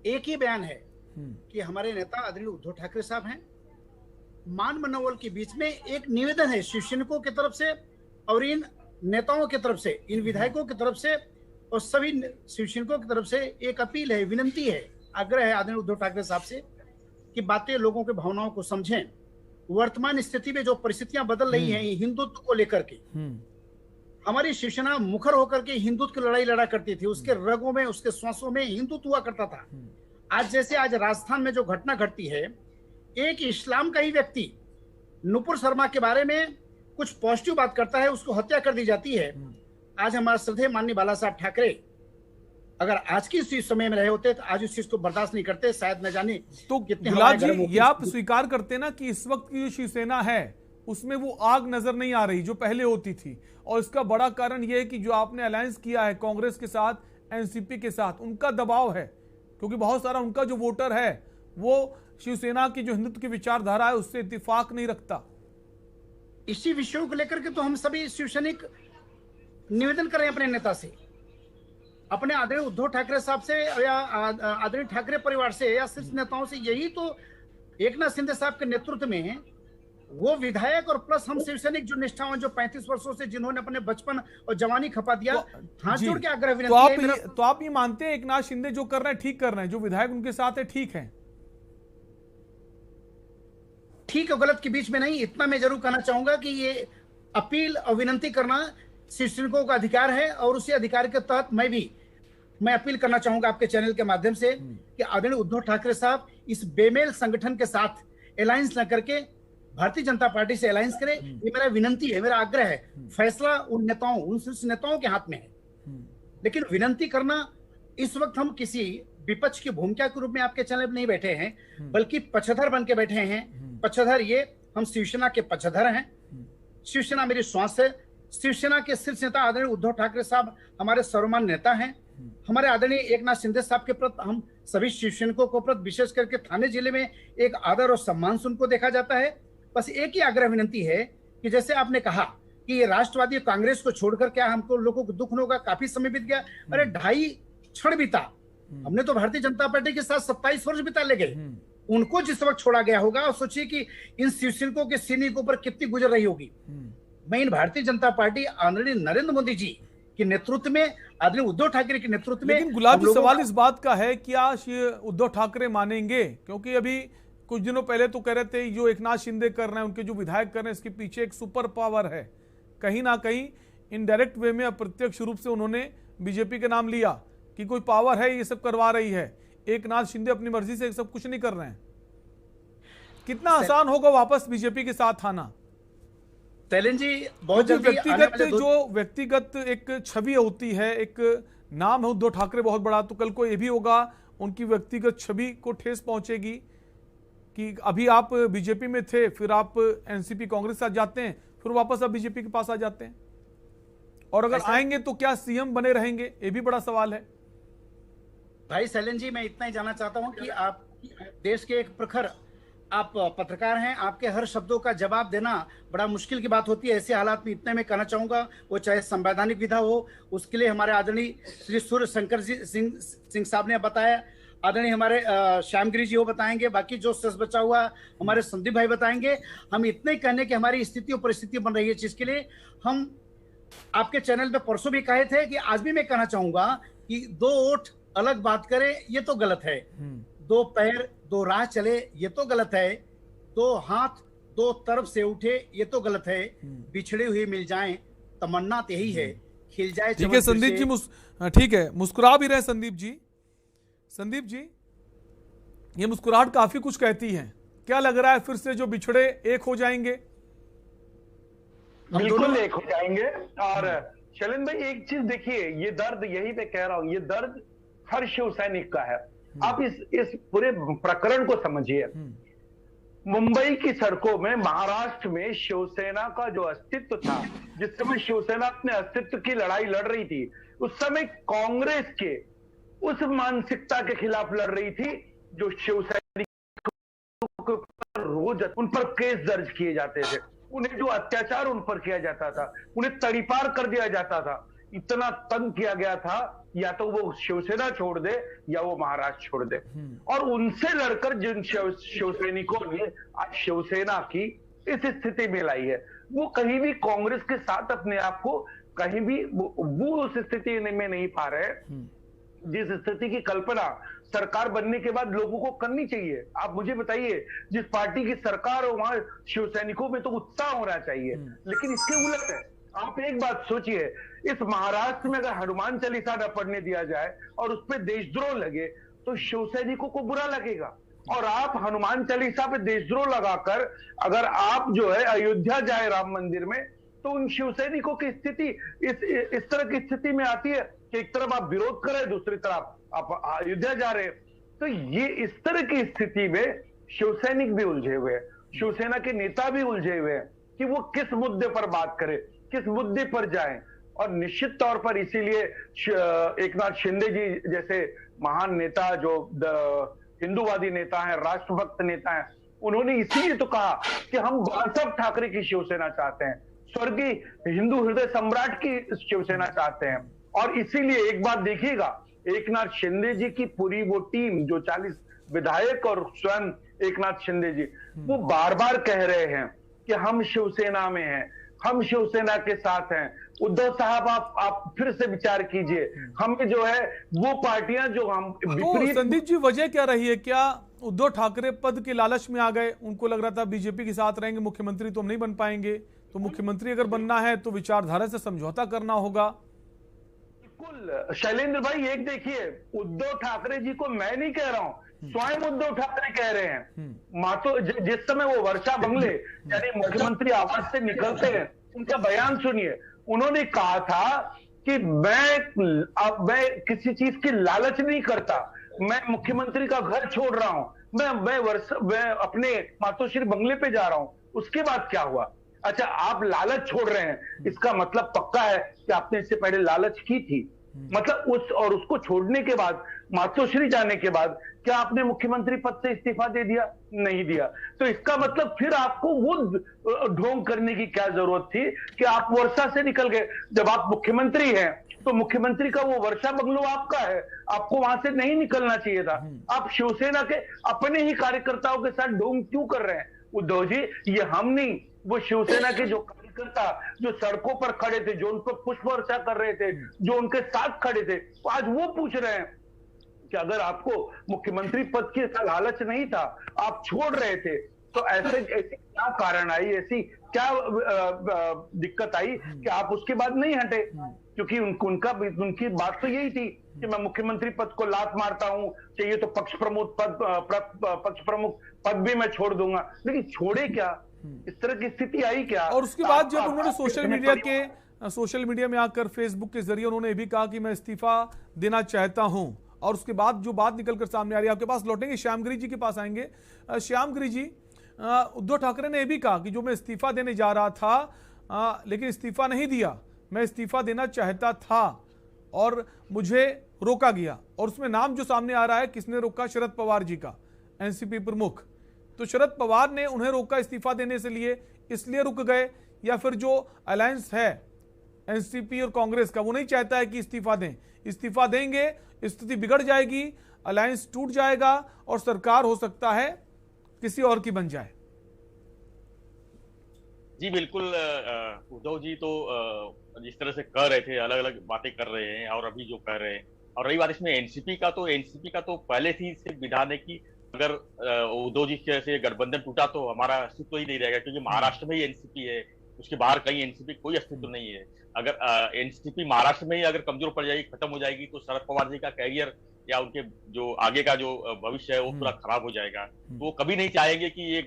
एक ही बयान है कि हमारे नेता आदरणीय उद्धव ठाकरे साहब हैं। मान मनोबल के बीच में एक निवेदन है शिवसैनिकों की तरफ से और इन नेताओं की तरफ से, इन विधायकों की तरफ से और सभी शिवसैनिकों की तरफ से एक अपील है, विनंती है, आग्रह है आदरणीय उद्धव ठाकरे साहब से कि बातें लोगों के भावनाओं को समझें। वर्तमान स्थिति में जो परिस्थितियां बदल रही हैं हिंदुत्व को लेकर के, हमारी शिवसेना मुखर होकर के हिंदुत्व की लड़ाई लड़ा करती थी। उसके रगों में, उसके श्वासों में हिंदुत्व हुआ करता था। आज जैसे आज राजस्थान में जो घटना घटती है, एक इस्लाम का ही व्यक्ति नुपुर शर्मा के बारे में कुछ पॉजिटिव बात करता है, उसको हत्या कर दी जाती है। आज हमारे श्रद्धेय माननीय बाला साहब ठाकरे अगर आज की इस समय में रहे होते तो आज उस चीज को बर्दाश्त नहीं करते, शायद न जाने तो गुलाब जी, ये आप स्वीकार करते ना कि इस वक्त की जो शिवसेना है उसमें वो आग नजर नहीं आ रही जो पहले होती थी। और इसका बड़ा कारण यह है कि जो आपने अलायंस किया है कांग्रेस के साथ, एनसीपी के साथ, उनका दबाव है, क्योंकि बहुत सारा उनका जो वोटर है वो शिवसेना की जो हिंदुत्व की विचारधारा है उससे इत्तेफाक नहीं रखता। इसी विषयों को लेकर के तो हम सभी शिवसैनिक निवेदन करें अपने नेता से, अपने आदरणीय उद्धव ठाकरे साहब से या आदरणीय ठाकरे परिवार से या शीर्ष नेताओं से। यही तो एकनाथ शिंदे साहब के नेतृत्व में वो विधायक और प्लस हम शिवसैनिक जो निष्ठावान जो 35 वर्षों से जिन्होंने अपने बचपन और जवानी खपा दिया, हाथ जी, जोड़ के आग्रह तो विनती है तो आप ये मानते हैं एकनाथ शिंदे जो कर रहे हैं ठीक कर रहे हैं, जो विधायक उनके साथ है ठीक है? ठीक और गलत के बीच में नहीं, इतना मैं जरूर कहना चाहूंगा कि ये अपील और विनती करना शिवसैनिकों का अधिकार है, और उसी अधिकार के तहत मैं अपील करना चाहूंगा आपके चैनल के माध्यम से कि आदरणीय उद्धव ठाकरे साहब इस बेमेल संगठन के साथ अलायंस न करके भारतीय जनता पार्टी से अलायंस करें। ये मेरा विनती है, मेरा आग्रह है। फैसला उन नेताओं, उन शीर्ष नेताओं के हाथ में है, लेकिन विनती करना इस वक्त हम किसी विपक्ष की भूमिका के रूप में आपके चैनल पर नहीं बैठे हैं, बल्कि पक्षधर बन के बैठे हैं। पक्षधर ये, हम शिवसेना के पक्षधर हैं, शिवसेना मेरी श्वास है। शिवसेना के शीर्ष नेता आदरणीय उद्धव ठाकरे साहब हमारे सर्वमान्य नेता हैं। हमारे आदरणीय एकनाथ शिंदे साहब के प्रति हम सभी शिवसैनिकों को प्रति विशेष करके थाने जिले में एक आदर और सम्मान से उनको देखा जाता है। बस एक ही आग्रह विनती है कि जैसे आपने कहा कि ये राष्ट्रवादी कांग्रेस को छोड़कर क्या हमको लोगों को दुख होगा, काफी समय बीत गया। अरे 2.5 क्षण बीता, हमने तो भारतीय जनता पार्टी के साथ 27 वर्ष बिता ले गए। उनको जिस वक्त छोड़ा गया होगा, और सोचिए कि इन शिवसैनिकों के सीने के ऊपर कितनी गुजर रही होगी। मैं इन भारतीय जनता पार्टी आदरणीय नरेंद्र मोदी जी के नेतृत्व में, आदरणीय उद्धव ठाकरे के नेतृत्व में, लेकिन गुलाबी सवाल इस बात का है क्या उद्धव ठाकरे मानेंगे? क्योंकि अभी कुछ दिनों पहले तो कह रहे थे जो एकनाथ शिंदे कर रहे हैं, उनके जो विधायक कर रहे हैं, इसके पीछे एक सुपर पावर है। कहीं ना कहीं इनडायरेक्ट वे में, अप्रत्यक्ष रूप से उन्होंने बीजेपी का नाम लिया कि कोई पावर है ये सब करवा रही है। एकनाथ शिंदे अपनी मर्जी से सब कुछ नहीं कर रहे हैं। कितना आसान होगा वापस बीजेपी के साथ आना? शैलेन जी, बहुत जल्दी व्यक्तिगत एक छवि होती है, एक नाम है उद्धव ठाकरे बहुत बड़ा, तो कल को ये भी होगा उनकी व्यक्तिगत छवि को ठेस पहुंचेगी कि अभी आप बीजेपी में थे, फिर आप एनसीपी कांग्रेस के साथ जाते हैं, फिर वापस आप बीजेपी के पास आ जाते हैं, और अगर आएंगे तो क्या सीएम बने रहेंगे? ये भी बड़ा सवाल है। भाई शैलेन जी, मैं इतना ही जानना चाहता हूं कि आप देश के एक प्रखर आप पत्रकार हैं, आपके हर शब्दों का जवाब देना बड़ा मुश्किल की बात होती है। ऐसे हालात में इतने में कहना चाहूंगा, वो चाहे संवैधानिक विधा हो, उसके लिए हमारे आदरणीय श्री सूर्य शंकर सिंह साहब ने बताया, आदरणीय हमारे श्यामगिरी जी वो बताएंगे, बाकी जो सच बचा हुआ हमारे संदीप भाई बताएंगे। हम इतने ही कहने कि हमारी स्थिति और परिस्थिति बन रही है चीज के लिए। हम आपके चैनल पे परसों भी कहे थे कि आज भी मैं कहना चाहूंगा कि 2 ओठ अलग बात करें ये तो गलत है, 2 पैर 2 राह चले ये तो गलत है, 2 हाथ 2 तरफ से उठे ये तो गलत है, बिछड़े हुए मिल जाएं तमन्ना तो यही है, खिल जाए। ठीक है संदीप जी, ठीक है, मुस्कुरा भी रहे संदीप जी। संदीप जी, ये मुस्कुराहट काफी कुछ कहती है। क्या लग रहा है फिर से जो बिछड़े एक हो जाएंगे? बिल्कुल एक हो जाएंगे। और शैलेंद्र भाई, एक चीज देखिए, ये दर्द, यही पे कह रहा हूं, ये दर्द हर शिव सैनिक का है। आप इस पूरे प्रकरण को समझिए। मुंबई की सड़कों में, महाराष्ट्र में शिवसेना का जो अस्तित्व था, जिस समय शिवसेना अपने अस्तित्व की लड़ाई लड़ रही थी, उस समय कांग्रेस के उस मानसिकता के खिलाफ लड़ रही थी जो शिवसैनिकों के ऊपर रोज उन पर केस दर्ज किए जाते थे, उन्हें जो अत्याचार उन पर किया जाता था, उन्हें तड़ीपार कर दिया जाता था, इतना तंग किया गया था, या तो वो शिवसेना छोड़ दे या वो महाराष्ट्र छोड़ दे। और उनसे लड़कर जिन शिवसैनिकों ने आज शिवसेना की इस स्थिति में लाई है, वो कहीं भी कांग्रेस के साथ अपने आप को कहीं भी वो उस स्थिति में नहीं पा रहे जिस स्थिति की कल्पना सरकार बनने के बाद लोगों को करनी चाहिए। आप मुझे बताइए, जिस पार्टी की सरकार हो वहां शिवसैनिकों में तो उत्साह होना चाहिए, लेकिन इसके उलट है। आप एक बात सोचिए, इस महाराष्ट्र में अगर हनुमान चालीसा न पढ़ने दिया जाए और उस पर देशद्रोह लगे तो शिवसैनिकों को बुरा लगेगा। और आप हनुमान चालीसा पे देशद्रोह लगाकर अगर आप जो है अयोध्या जाए राम मंदिर में, तो उन शिवसैनिकों की स्थिति इस तरह की स्थिति में आती है कि एक तरफ आप विरोध कर रहे हैं, दूसरी तरफ आप अयोध्या जा रहे हैं। तो ये इस तरह की स्थिति में शिवसैनिक भी उलझे हुए हैं, शिवसेना के नेता भी उलझे हुए हैं कि वो किस मुद्दे पर बात करें, किस मुद्दे पर जाएं। और निश्चित तौर पर इसीलिए एकनाथ शिंदे जी जैसे महान नेता, जो हिंदूवादी नेता हैं, राष्ट्रभक्त नेता हैं, उन्होंने इसीलिए तो कहा कि हम बाळासाहेब ठाकरे की शिवसेना चाहते हैं, स्वर्गीय हिंदू हृदय सम्राट की शिवसेना चाहते हैं। और इसीलिए एक बात देखिएगा, एकनाथ शिंदे जी की पूरी वो टीम, जो 40 विधायक और स्वयं एकनाथ शिंदे जी, वो बार बार कह रहे हैं कि हम शिवसेना में हैं, हम शिवसेना के साथ हैं। उद्धव साहब आप फिर से विचार कीजिए, हमें जो है वो पार्टियां जो हम तो संदीप जी वजह क्या रही है? क्या उद्धव ठाकरे पद के लालच में आ गए? उनको लग रहा था बीजेपी के साथ रहेंगे, मुख्यमंत्री तो हम नहीं बन पाएंगे, तो मुख्यमंत्री अगर बनना है तो विचारधारा से समझौता करना होगा। बिल्कुल शैलेंद्र भाई, एक देखिए, उद्धव ठाकरे जी को मैं नहीं कह रहा हूं, स्वयं उद्धव ठाकरे कह रहे हैं। मातो जिस समय वो वर्षा बंगले यानी मुख्यमंत्री आवास से निकलते हैं, उनका बयान सुनिए। उन्होंने कहा था कि मैं किसी चीज की लालच नहीं करता, मैं मुख्यमंत्री का घर छोड़ रहा हूं, मैं अपने मातोश्री बंगले पे जा रहा हूं। उसके बाद क्या हुआ? अच्छा, आप लालच छोड़ रहे हैं, इसका मतलब पक्का है कि आपने इससे पहले लालच की थी। मतलब उसको छोड़ने के बाद, मातोश्री जाने के बाद, क्या आपने मुख्यमंत्री पद से इस्तीफा दे दिया? नहीं दिया। तो इसका मतलब फिर आपको वो ढोंग करने की क्या जरूरत थी कि आप वर्षा से निकल गए? जब आप मुख्यमंत्री हैं तो मुख्यमंत्री का वो वर्षा बंगलो आपका है, आपको वहां से नहीं निकलना चाहिए था। आप शिवसेना के अपने ही कार्यकर्ताओं के साथ ढोंग क्यों कर रहे हैं? उद्धव जी, ये हम नहीं, वो शिवसेना के जो कार्यकर्ता जो सड़कों पर खड़े थे, जो उनको पुष्प वर्षा कर रहे थे, जो उनके साथ खड़े थे, आज वो पूछ रहे हैं कि अगर आपको मुख्यमंत्री पद की लालच नहीं था, आप छोड़ रहे थे, तो ऐसे क्या कारण आई, ऐसी क्या दिक्कत आई कि आप उसके बाद नहीं हटे? क्योंकि उनकी बात तो यही थी कि मैं मुख्यमंत्री पद को लात मारता हूं, चाहिए तो पक्ष प्रमुख पद भी मैं छोड़ दूंगा। लेकिन छोड़े क्या? इस तरह की स्थिति आई क्या? और उसके बाद जब उन्होंने सोशल मीडिया में आकर फेसबुक के जरिए उन्होंने भी कहा कि मैं इस्तीफा देना चाहता हूं, और उसके बाद जो बात निकलकर सामने आ रही है, आपके पास लौटेंगे, श्यामगिरी जी के पास आएंगे। श्यामगिरी जी, उद्धव ठाकरे ने यह भी कहा कि जो मैं इस्तीफा देने जा रहा था लेकिन इस्तीफा नहीं दिया, मैं इस्तीफा देना चाहता था और मुझे रोका गया। और उसमें नाम जो सामने आ रहा है, किसने रोका? शरद पवार जी का, एनसीपी प्रमुख। तो शरद पवार ने उन्हें रोका इस्तीफा देने से लिए, इसलिए रुक गए, या फिर जो अलायंस है एनसीपी और कांग्रेस का, वो नहीं चाहता है कि इस्तीफा दें? इस्तीफा देंगे स्थिति बिगड़ जाएगी, अलायंस टूट जाएगा और सरकार हो सकता है किसी और की बन जाए। जी बिल्कुल, उद्धव जी तो जिस तरह से कह रहे थे, अलग अलग बातें कर रहे हैं, और अभी जो कह रहे हैं, और रही बात इसमें एनसीपी का तो पहले से ही सिर्फ विधान है कि अगर उद्धव जी से गठबंधन टूटा तो हमारा अस्तित्व ही नहीं रहेगा, क्योंकि महाराष्ट्र में ही एनसीपी है, उसके बाहर कहीं एनसीपी कोई अस्तित्व नहीं है। अगर एनसीपी महाराष्ट्र में ही अगर कमजोर पड़ जाएगी, खत्म हो जाएगी, तो शरद पवार जी का कैरियर या उनके जो आगे का जो भविष्य है वो पूरा खराब हो जाएगा। तो वो कभी नहीं चाहेंगे कि ये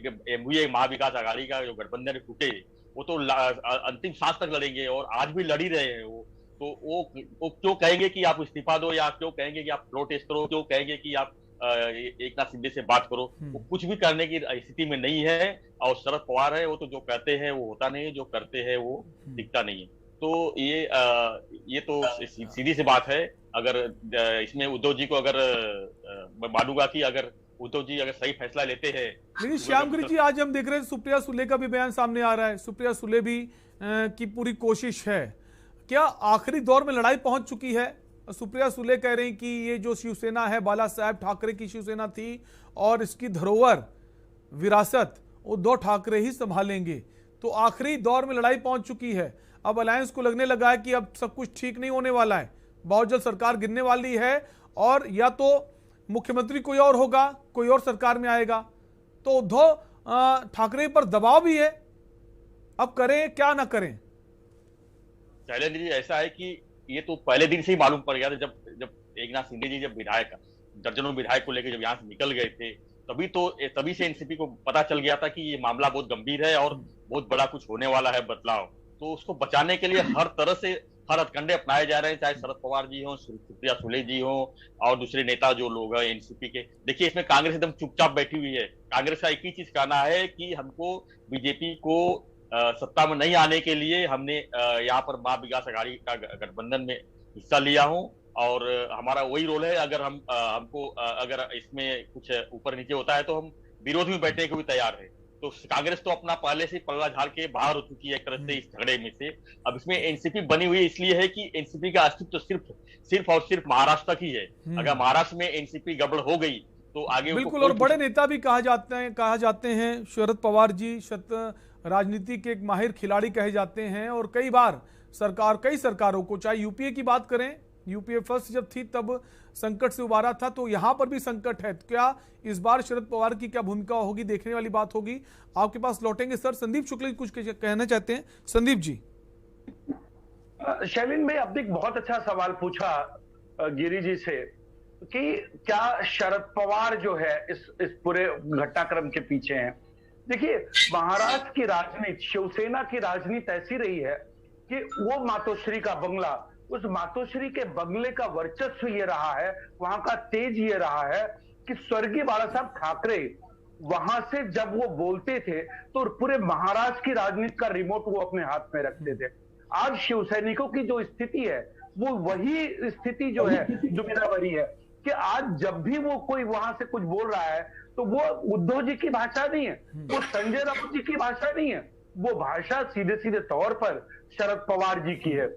महाविकास आघाड़ी का जो गठबंधन टूटे। वो तो अंतिम सांस तक लड़ेंगे, और आज भी लड़ ही रहे हैं वो। तो वो क्यों कहेंगे कि आप इस्तीफा दो, या क्यों कहेंगे कि आप फ्लो टेस्ट करो, क्यों कहेंगे कि आप एकनाथ शिंदे से बात करो? वो कुछ भी करने की स्थिति में नहीं है। और शरद पवार है, वो तो जो कहते हैं वो होता नहीं है, जो करते हैं वो दिखता नहीं है। तो ये तो सीधी सी बात है। अगर इसमें उद्धव जी को अगर मैं मानूंगा कि अगर उद्धव जी अगर सही फैसला लेते हैं। लेकिन श्यामगिरी जी, आज हम देख रहे हैं सुप्रिया सुले का भी बयान सामने आ रहा है। सुप्रिया सुले भी की पूरी कोशिश है, क्या आखिरी दौर में लड़ाई पहुंच चुकी है? सुप्रिया सुले कह रही कि ये जो शिवसेना है बाला साहेब ठाकरे की शिवसेना थी, और इसकी धरोहर विरासत उद्धव ठाकरे ही संभालेंगे। तो आखिरी दौर में लड़ाई पहुंच चुकी है। अब अलायंस को लगने लगा है कि अब सब कुछ ठीक नहीं होने वाला है, बहुत जल्द सरकार गिरने वाली है, और या तो मुख्यमंत्री कोई और होगा, कोई और सरकार में आएगा। तो उद्धव ठाकरे पर दबाव भी है, अब करें क्या ना करें? शैलेंद्र जी, ऐसा है कि ये तो पहले दिन से ही मालूम पड़ गया था, जब एकनाथ शिंदे जी जब विधायक दर्जनों विधायक को लेकर जब यहाँ से निकल गए थे, तभी से एनसीपी को पता चल गया था कि ये मामला बहुत गंभीर है और बहुत बड़ा कुछ होने वाला है बदलाव। तो उसको बचाने के लिए हर तरह से हर हथकंडे अपनाए जा रहे हैं, चाहे शरद पवार जी हो, सुप्रिया सुले जी हो, और दूसरे नेता जो लोग हैं एनसीपी के। देखिए, इसमें कांग्रेस एकदम चुपचाप बैठी हुई है। कांग्रेस का एक ही चीज कहना है कि हमको बीजेपी को सत्ता में नहीं आने के लिए हमने यहाँ पर महाविकास आघाड़ी का गठबंधन में हिस्सा लिया हूँ, और हमारा वही रोल है। अगर हमको अगर इसमें कुछ ऊपर नीचे होता है तो हम विरोध में बैठने को भी तैयार है। तो कांग्रेस तो अपना पहले से पल्ला झाड़ के बाहर हो चुकी है एक तरह से इस झगड़े में से। अब इसमें एनसीपी बनी हुई इसलिए है कि एनसीपी का अस्तित्व सिर्फ और सिर्फ महाराष्ट्र तक ही है। अगर महाराष्ट्र में एनसीपी गड़बड़ हो गई तो आगे बिल्कुल। और बड़े नेता भी कहा जाते हैं शरद पवार जी, राजनीति के एक माहिर खिलाड़ी कहे जाते हैं और कई बार कई सरकारों को, चाहे यूपीए की बात करें, यूपीए फर्स्ट जब थी तब संकट से उबारा था, तो यहां पर भी संकट है। तो क्या इस बार शरद पवार की क्या भूमिका होगी, देखने वाली बात होगी। आपके पास लौटेंगे सर। संदीप शुक्ल कुछ कहना चाहते हैं। संदीप जी। शैलिन भाई, आपने एक बहुत अच्छा सवाल पूछा गिरी जी से कि क्या शरद पवार जो है इस पूरे घटनाक्रम के पीछे हैं। देखिए, महाराष्ट्र की राजनीति, शिवसेना की राजनीति ऐसी रही है कि वो मातोश्री का बंगला, उस मातोश्री के बंगले का वर्चस्व ये रहा है, वहां का तेज ये रहा है कि स्वर्गीय बाला साहब ठाकरे वहां से जब वो बोलते थे तो पूरे महाराष्ट्र की राजनीति का रिमोट वो अपने हाथ में रखते थे। आज शिवसैनिकों की जो स्थिति है वो वही स्थिति जो है दुविधावरी है कि आज जब भी वो कोई वहां से कुछ बोल रहा है तो वो उद्धव जी की भाषा नहीं है, वो संजय राउत जी की भाषा नहीं है, वो भाषा सीधे सीधे तौर पर शरद पवार जी की है।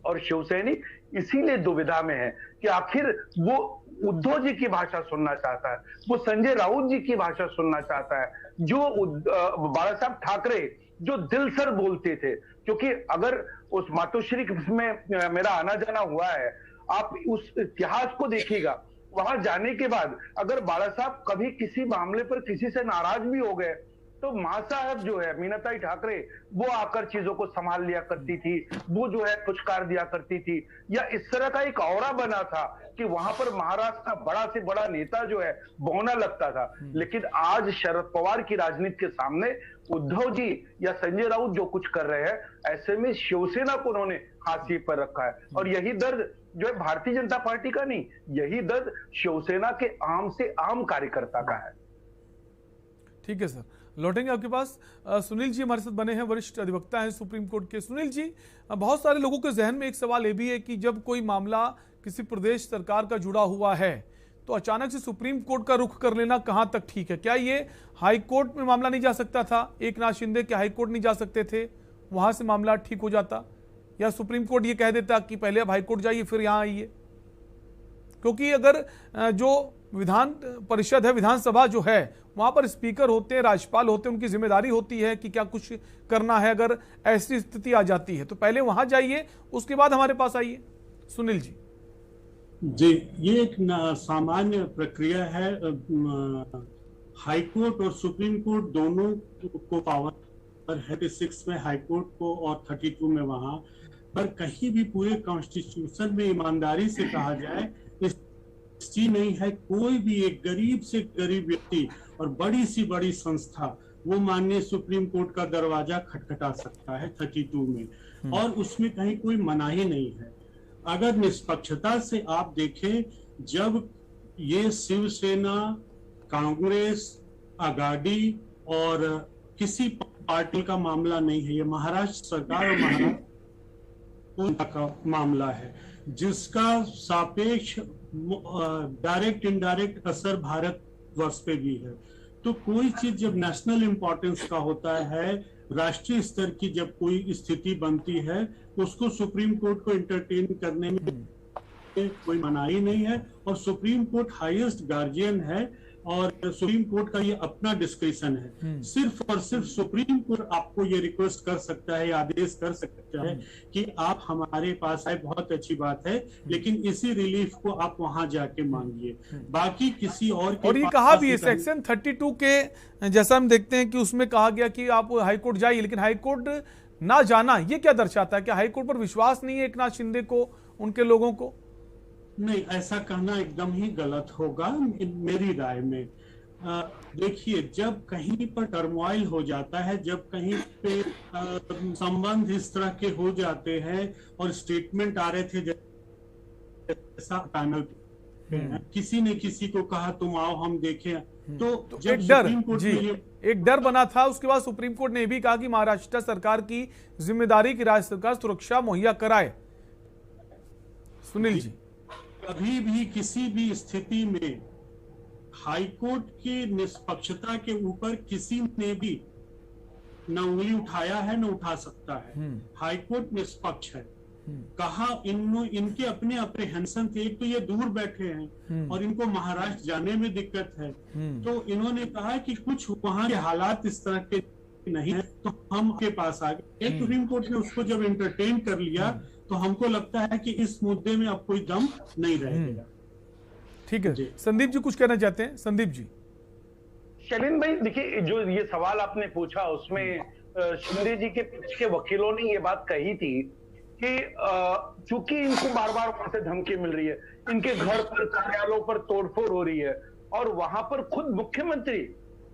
और शिवसैनिक इसीलिए दुविधा में है कि आखिर वो उद्धव जी की भाषा सुनना चाहता है, वो संजय राउत जी की भाषा सुनना चाहता है, जो बाला साहब ठाकरे जो दिल सर बोलते थे। क्योंकि अगर उस मातोश्री में मेरा आना जाना हुआ है, आप उस इतिहास को देखिएगा, वहां जाने के बाद अगर बाला साहब कभी किसी मामले पर किसी से नाराज भी हो गए तो मां साहब जो है मीनाताई ठाकरे वो आकर चीजों को संभाल लिया करती थी, वो जो है पुचकार दिया करती थी, या इस तरह का एक औरा बना था कि वहां पर महाराष्ट्र का बड़ा से बड़ा नेता जो है बौना लगता था। लेकिन आज शरद पवार की राजनीति के सामने उद्धव जी या संजय राउत जो कुछ कर रहे हैं, ऐसे में शिवसेना को उन्होंने हाशिए पर रखा है। और यही दर्द जो है भारतीय जनता पार्टी का नहीं, यही दर्द शिवसेना के आम से आम कार्यकर्ता का है। ठीक है सर, लौटेंगे आपके पास। सुनील जी हमारे साथ बने हैं, वरिष्ठ अधिवक्ता हैं सुप्रीम कोर्ट के। सुनील जी, बहुत सारे लोगों के जहन में एक सवाल ये भी है कि जब कोई मामला किसी प्रदेश सरकार का जुड़ा हुआ है तो अचानक से सुप्रीम कोर्ट का रुख कर लेना कहां तक ठीक है। क्या ये हाई कोर्ट में मामला नहीं जा सकता था? एक नाथ शिंदे के हाई कोर्ट नहीं जा सकते थे, वहां से मामला ठीक हो जाता? या सुप्रीम कोर्ट ये कह देता कि पहले आप हाई कोर्ट जाइए फिर यहां आइए? क्योंकि अगर जो विधान परिषद है, विधानसभा जो है, वहां पर स्पीकर होते हैं, राज्यपाल होते हैं, उनकी जिम्मेदारी होती है कि क्या कुछ करना है। अगर ऐसी स्थिति आ जाती है तो पहले वहां जाइए, उसके बाद हमारे पास आइए। सुनील जी। जी, ये एक सामान्य प्रक्रिया है। हाई कोर्ट और सुप्रीम कोर्ट दोनों को पावर है, 36 में हाई कोर्ट को और 32 में वहां पर। कहीं भी पूरे कॉन्स्टिट्यूशन में ईमानदारी से कहा जाए चीज नहीं है, कोई भी एक गरीब से गरीब व्यक्ति और बड़ी सी बड़ी संस्था वो माननीय सुप्रीम कोर्ट का दरवाजा खटखटा सकता है 32 में, और उसमें कहीं कोई मनाही नहीं है। अगर निष्पक्षता से आप देखें, जब ये शिवसेना, कांग्रेस, आघाड़ी और किसी पार्टी का मामला नहीं है, ये महाराष्ट्र सरकार और महाराष्ट्र का मामला है, जिसका सापेक्ष डायरेक्ट इनडायरेक्ट असर भारत वर्ष पे भी है। तो कोई चीज जब नेशनल इंपॉर्टेंस का होता है, राष्ट्रीय स्तर की जब कोई स्थिति बनती है, उसको सुप्रीम कोर्ट को इंटरटेन करने में कोई मनाही नहीं है। और सुप्रीम कोर्ट हाईएस्ट गार्जियन है और सुप्रीम कोर्ट का ये अपना डिस्क्रिप्शन है। सिर्फ और सिर्फ सुप्रीम कोर्ट आपको ये रिक्वेस्ट कर सकता है, आदेश कर सकता है कि आप हमारे पास आए, बहुत अच्छी बात है, लेकिन इसी रिलीफ को आप वहां जाके मांगिए, बाकी किसी और के। और ये कहा भी है सेक्शन 32 के, जैसा हम देखते हैं कि उसमें कहा गया कि आप हाईकोर्ट जाइए, लेकिन हाईकोर्ट ना जाना ये क्या दर्शाता है? क्या हाईकोर्ट पर विश्वास नहीं है एक नाथ शिंदे को, उनके लोगों को? नहीं, ऐसा कहना एकदम ही गलत होगा मेरी राय में। देखिए, जब कहीं पर टर्मोइल हो जाता है, जब कहीं पे संबंध इस तरह के हो जाते हैं और स्टेटमेंट आ रहे थे जैसा पैनल पे किसी ने किसी को कहा तुम आओ हम देखें, तो जब सुप्रीम कोर्ट में एक डर बना था। उसके बाद सुप्रीम कोर्ट ने भी कहा कि महाराष्ट्र सरकार की जिम्मेदारी की राज्य सरकार सुरक्षा मुहैया कराए। सुनील जी, कभी भी किसी भी स्थिति में हाईकोर्ट की निष्पक्षता के ऊपर किसी ने भी न उंगली उठाया है न उठा सकता है। हाईकोर्ट निष्पक्ष है। कहा इनके अपने अप्रीहेंशन थे, एक तो ये दूर बैठे हैं और इनको महाराष्ट्र जाने में दिक्कत है, तो इन्होंने कहा कि कुछ वहां के हालात इस तरह के नहीं है तो हम के पास आ गए। सुप्रीम कोर्ट ने उसको जब एंटरटेन कर लिया तो हमको लगता है कि इस मुद्दे में अब कोई दम नहीं रहेगा। ठीक है, संदीप जी कुछ कहना चाहते हैं? संदीप जी। शैलेंद्र भाई देखिए, जो ये सवाल आपने पूछा उसमें शिंदे जी के पक्ष के वकीलों ने ये बात कही थी कि चूंकि इनको बार बार वहां से धमकी मिल रही है, इनके घर पर कार्यालयों पर तोड़फोड़ हो रही है और वहां पर खुद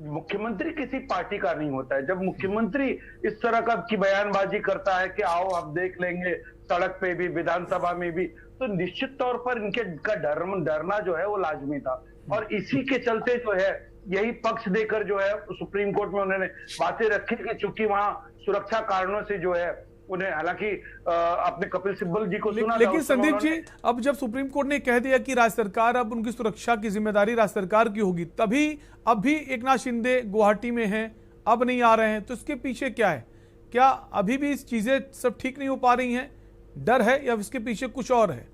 मुख्यमंत्री किसी पार्टी का नहीं होता है। जब मुख्यमंत्री इस तरह की बयानबाजी करता है कि आओ आप देख लेंगे सड़क पे भी, विधानसभा में भी, तो निश्चित तौर पर इनके डरना जो है वो लाजमी था। और इसी के चलते जो है यही पक्ष देकर जो है सुप्रीम कोर्ट में उन्होंने बातें रखी कि चूंकि वहां सुरक्षा कारणों से जो है उन्हें, हालांकि आपने कपिल सिब्बल जी को सुना, लेकिन संदीप जी अब जब सुप्रीम कोर्ट ने कह दिया कि राज्य सरकार, अब उनकी सुरक्षा की जिम्मेदारी राज्य सरकार की होगी, तभी अब भी एकनाथ शिंदे गुवाहाटी में हैं, अब नहीं आ रहे हैं, तो इसके पीछे क्या है? क्या अभी भी इस चीजें सब ठीक नहीं हो पा रही हैं? डर है या इसके पीछे कुछ और है?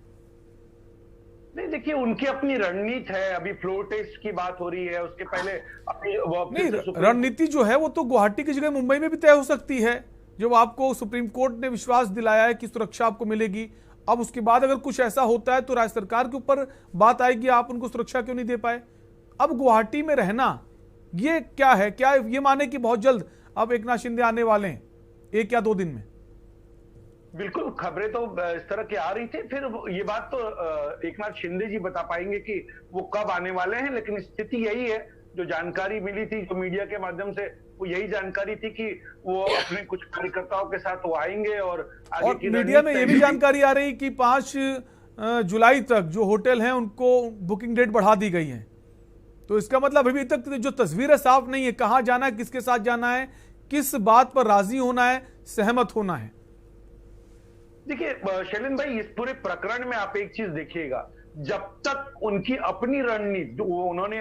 नहीं देखिए, उनकी अपनी रणनीति है। अभी फ्लोर टेस्ट की बात हो रही है, उसके पहले नहीं, रणनीति जो है वो तो गुवाहाटी की जगह मुंबई में भी तय हो सकती है। जब आपको सुप्रीम कोर्ट ने विश्वास दिलाया है कि सुरक्षा आपको मिलेगी, अब उसके बाद अगर कुछ ऐसा होता है तो राज्य सरकार के ऊपर बात आएगी, आप उनको सुरक्षा क्यों नहीं दे पाए? अब गुवाहाटी में रहना ये क्या है? क्या ये माने कि बहुत जल्द अब एकनाथ शिंदे आने वाले हैं 1 या 2 दिन में? बिल्कुल, खबरें तो इस तरह की आ रही थी। फिर ये बात तो एकनाथ शिंदे जी बता पाएंगे कि वो कब आने वाले हैं, लेकिन स्थिति यही है, जो जानकारी मिली थी जो मीडिया के माध्यम से, वो यही जानकारी थी कि वो अपने कुछ कार्यकर्ताओं के साथ वो आएंगे। और मीडिया में ये भी जानकारी आ रही कि 5 जुलाई तक जो होटल हैं उनको बुकिंग डेट बढ़ा दी गई है। तो इसका मतलब अभी तक जो तस्वीर है साफ नहीं है, कहाँ जाना है, किसके साथ जाना है, किस बात पर राजी होना है, सहमत होना है। देखिए शैलेंद्र भाई, इस पूरे प्रकरण में आप एक चीज देखिएगा, जब तक उनकी अपनी रणनीति, उन्होंने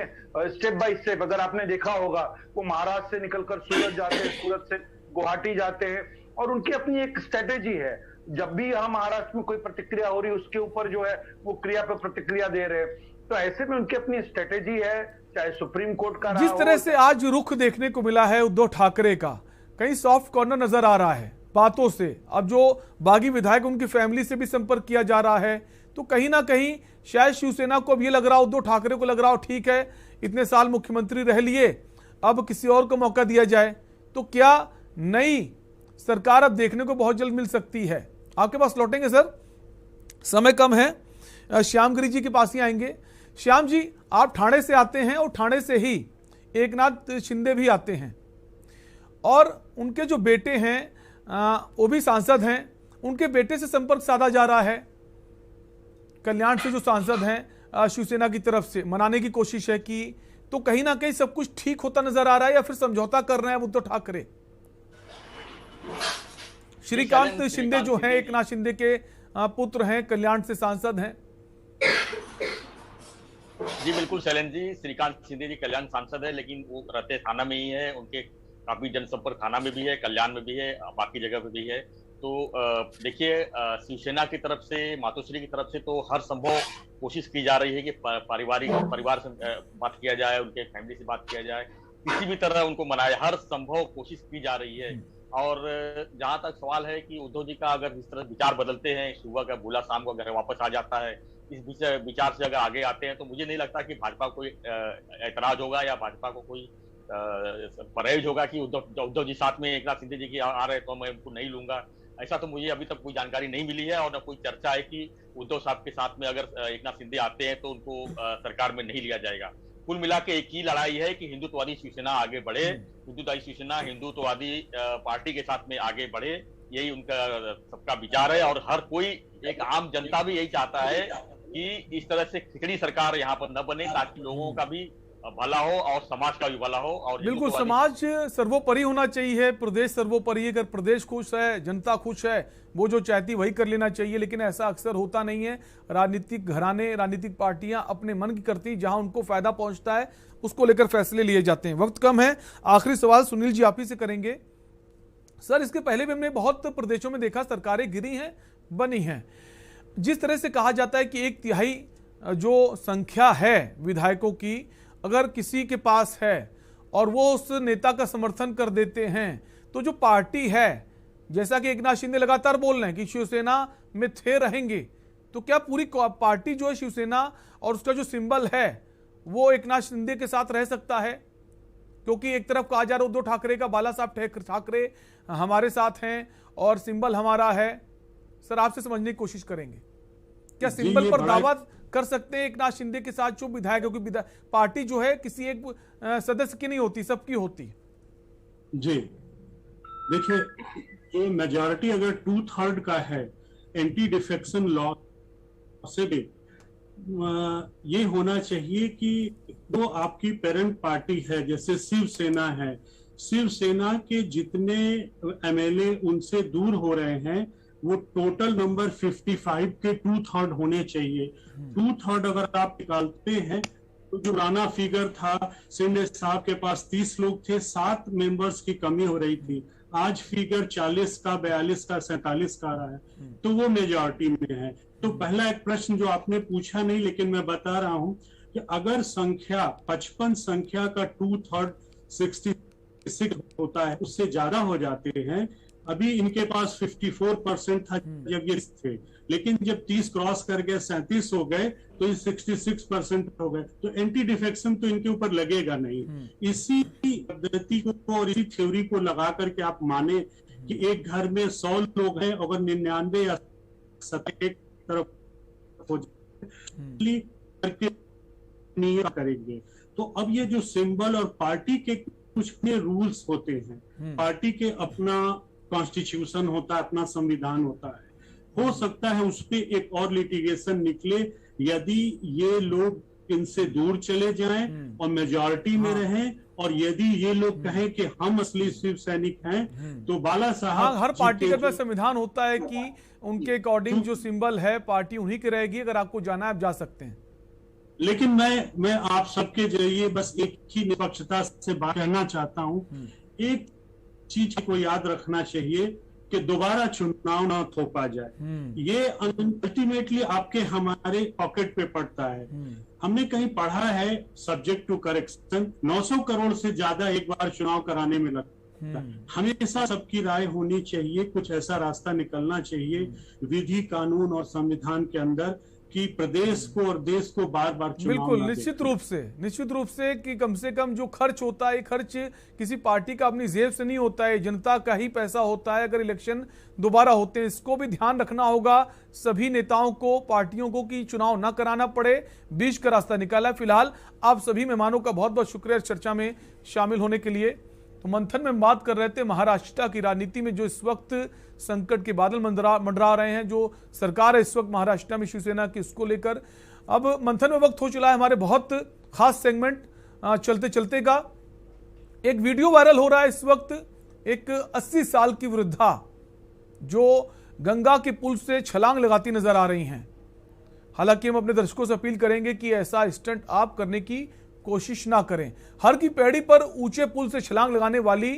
स्टेप बाय स्टेप, अगर आपने देखा होगा, वो महाराष्ट्र से निकलकर सूरत जाते हैं, सूरत से गुवाहाटी जाते हैं, और उनकी अपनी एक स्ट्रेटेजी है। जब भी यहाँ महाराष्ट्र में कोई प्रतिक्रिया हो रही है उसके ऊपर जो है वो क्रिया पर प्रतिक्रिया दे रहे हैं। तो ऐसे में उनकी अपनी स्ट्रेटेजी है, चाहे सुप्रीम कोर्ट का। जिस तरह से आज रुख देखने को मिला है उद्धव ठाकरे का, कहीं सॉफ्ट कॉर्नर नजर आ रहा है बातों से। अब जो बागी विधायक, उनकी फैमिली से भी संपर्क किया जा रहा है, तो कहीं ना कहीं शायद शिवसेना को अब ये लग रहा हो, उद्धव ठाकरे को लग रहा हो, ठीक है इतने साल मुख्यमंत्री रह लिए, अब किसी और को मौका दिया जाए। तो क्या नई सरकार अब देखने को बहुत जल्द मिल सकती है? आपके पास लौटेंगे सर, समय कम है। श्याम गिरी जी के पास ही आएंगे। श्याम जी, आप ठाणे से आते हैं और ठाणे से ही एकनाथ शिंदे भी आते हैं, और उनके जो बेटे हैं वो भी सांसद हैं, उनके बेटे से संपर्क साधा जा रहा है। कल्याण से जो सांसद हैं शिवसेना की तरफ से मनाने की कोशिश है कि, तो कहीं ना कहीं सब कुछ ठीक होता नजर आ रहा है या फिर समझौता कर रहे हैं उद्धव ठाकरे? श्रीकांत शिंदे जो हैं एकनाथ शिंदे के पुत्र हैं, कल्याण से सांसद हैं। जी बिल्कुल शैलेंद्र जी, श्रीकांत शिंदे जी कल्याण सांसद है, लेकिन वो रहते थाना में ही है। उनके काफी जनसंपर्क थाना में भी है, कल्याण में भी है, बाकी जगह पे भी है। तो देखिए, शिवसेना की तरफ से, मातोश्री की तरफ से तो हर संभव कोशिश की जा रही है कि परिवार से बात किया जाए, उनके फैमिली से बात किया जाए, किसी भी तरह उनको मनाया, हर संभव कोशिश की जा रही है। और जहां तक सवाल है कि उद्धव जी का अगर इस तरह विचार बदलते हैं, सुबह का भूला शाम को घर वापस आ जाता है, इस विचार से अगर आगे आते हैं, तो मुझे नहीं लगता कि भाजपा को ऐतराज होगा या भाजपा को कोई परहेज होगा कि उद्धव जी साथ में एकनाथ शिंदे जी की आ रहे तो मैं उनको नहीं लूंगा। ऐसा तो मुझे अभी तक कोई जानकारी नहीं मिली है, और न कोई चर्चा है कि उद्धव साहब के साथ में अगर एकनाथ शिंदे आते हैं तो उनको सरकार में नहीं लिया जाएगा। कुल मिला के एक ही लड़ाई है कि हिंदुत्ववादी शिवसेना आगे बढ़े, हिंदुत्ववादी शिवसेना हिंदुत्ववादी पार्टी के साथ में आगे बढ़े, यही उनका सबका विचार है। और हर कोई, एक आम जनता भी यही चाहता है कि इस तरह से खिचड़ी सरकार यहाँ पर न बने, ताकि लोगों का भी भला हो और समाज का भी भला हो। और बिल्कुल, समाज सर्वोपरि होना चाहिए, प्रदेश सर्वोपरि। अगर प्रदेश खुश है, जनता खुश है, वो जो चाहती वही कर लेना चाहिए, लेकिन ऐसा अक्सर होता नहीं है। राजनीतिक घराने, राजनीतिक पार्टियां अपने मन की करती, जहां उनको फायदा पहुंचता है उसको लेकर फैसले लिए जाते हैं। वक्त कम है, आखिरी सवाल सुनील जी आप ही से करेंगे। सर, इसके पहले भी हमने बहुत प्रदेशों में देखा सरकारें गिरी हैं, बनी हैं। जिस तरह से कहा जाता है कि 1/3 जो संख्या है विधायकों की, अगर किसी के पास है और वो उस नेता का समर्थन कर देते हैं, तो जो पार्टी है, जैसा कि एकनाथ शिंदे लगातार बोल रहे हैं कि शिवसेना में थे रहेंगे, तो क्या पूरी पार्टी जो है शिवसेना और उसका जो सिंबल है वो एकनाथ शिंदे के साथ रह सकता है? क्योंकि एक तरफ कहा जा रहा है उद्धव ठाकरे का, बाला साहब ठाकरे हमारे साथ हैं और सिंबल हमारा है। सर आपसे समझने की कोशिश करेंगे, क्या सिंबल पर दावा कर सकते हैं एकनाथ शिंदे के साथ जो विधायक, क्योंकि पार्टी जो है किसी एक सदस्य की नहीं होती, सबकी होती है। जी देखिए, जो मेजॉरिटी अगर 2/3 का है एंटी डिफेक्शन लॉ से भी ये होना चाहिए कि वो आपकी पेरेंट पार्टी है, जैसे शिवसेना है, शिवसेना के जितने एमएलए उनसे दूर हो रहे हैं वो टोटल नंबर 55 के 2/3 होने चाहिए। 2/3 अगर आप निकालते हैं तो जो पुराना फिगर था, शिंदे साहब के पास 30 लोग थे, 7 मेंबर्स की कमी हो रही थी, आज फिगर 40 का, 42 का, 47 का रहा है, तो वो मेजॉरिटी में है। तो पहला एक प्रश्न जो आपने पूछा नहीं, लेकिन मैं बता रहा हूं कि अगर संख्या 55 संख्या का 2/3 66 होता है, उससे ज्यादा हो जाते हैं। अभी इनके पास 54% था जब ये थे, लेकिन जब 30 क्रॉस कर गए, 37 हो गए, तो ये 66% हो गए, तो एंटी डिफेक्शन तो इनके ऊपर लगेगा नहीं। इसी पद्धति को और इसी थ्योरी को लगा करके आप माने कि एक घर में 100 लोग हैं, अगर 99 या 70 तरफ हो जाए नहीं करेंगे, तो अब ये जो सिंबल और पार्टी के कुछ रूल्स होते हैं, पार्टी के अपना कॉन्स्टिट्यूशन होता है, अपना संविधान होता है, हो सकता है उस पे एक और लिटिगेशन निकले यदि ये लोग इनसे दूर चले जाएं और मेजॉरिटी में रहें, और यदि ये लोग कहें कि हम असली शिव सैनिक हैं, तो बाला साहब, हर पार्टी का संविधान होता है कि उनके अकॉर्डिंग जो सिंबल है पार्टी उन्हीं की रहेगी। अगर आपको जाना है आप जा सकते हैं, लेकिन मैं आप सबके जरिए बस एक ही निष्पक्षता से बात कहना चाहता हूं। एक चीज को याद रखना चाहिए कि दोबारा चुनाव ना थोपा जाए, ये अल्टीमेटली आपके हमारे पॉकेट पे पड़ता है। हमने कहीं पढ़ा है, सब्जेक्ट टू करेक्शन, 900 करोड़ से ज्यादा एक बार चुनाव कराने में लगता है। हमेशा सबकी राय होनी चाहिए, कुछ ऐसा रास्ता निकलना चाहिए विधि, कानून और संविधान के अंदर कि प्रदेश को और देश को बार बार चुनाव बिल्कुल निश्चित रूप से कि कम से कम जो खर्च होता है, खर्च किसी पार्टी का अपनी जेब से नहीं होता है, जनता का ही पैसा होता है। अगर इलेक्शन दोबारा होते हैं, इसको भी ध्यान रखना होगा सभी नेताओं को, पार्टियों को, कि चुनाव ना कराना पड़े, बीच का रास्ता निकाला। फिलहाल आप सभी मेहमानों का बहुत बहुत शुक्रिया चर्चा में शामिल होने के लिए। तो मंथन में बात कर रहे थे महाराष्ट्र की राजनीति में जो इस वक्त संकट के बादल मंडरा रहे हैं, जो सरकार है इस वक्त महाराष्ट्र में शिवसेना की, इसको लेकर अब मंथन में वक्त हो चला है हमारे बहुत खास सेगमेंट चलते चलते का। एक वीडियो वायरल हो रहा है इस वक्त, एक 80 साल की वृद्धा जो गंगा के पुल से छलांग लगाती नजर आ रही हैं। हालांकि हम अपने दर्शकों से अपील करेंगे कि ऐसा स्टंट आप करने की कोशिश ना करें। हर की पैड़ी पर ऊंचे पुल से छलांग लगाने वाली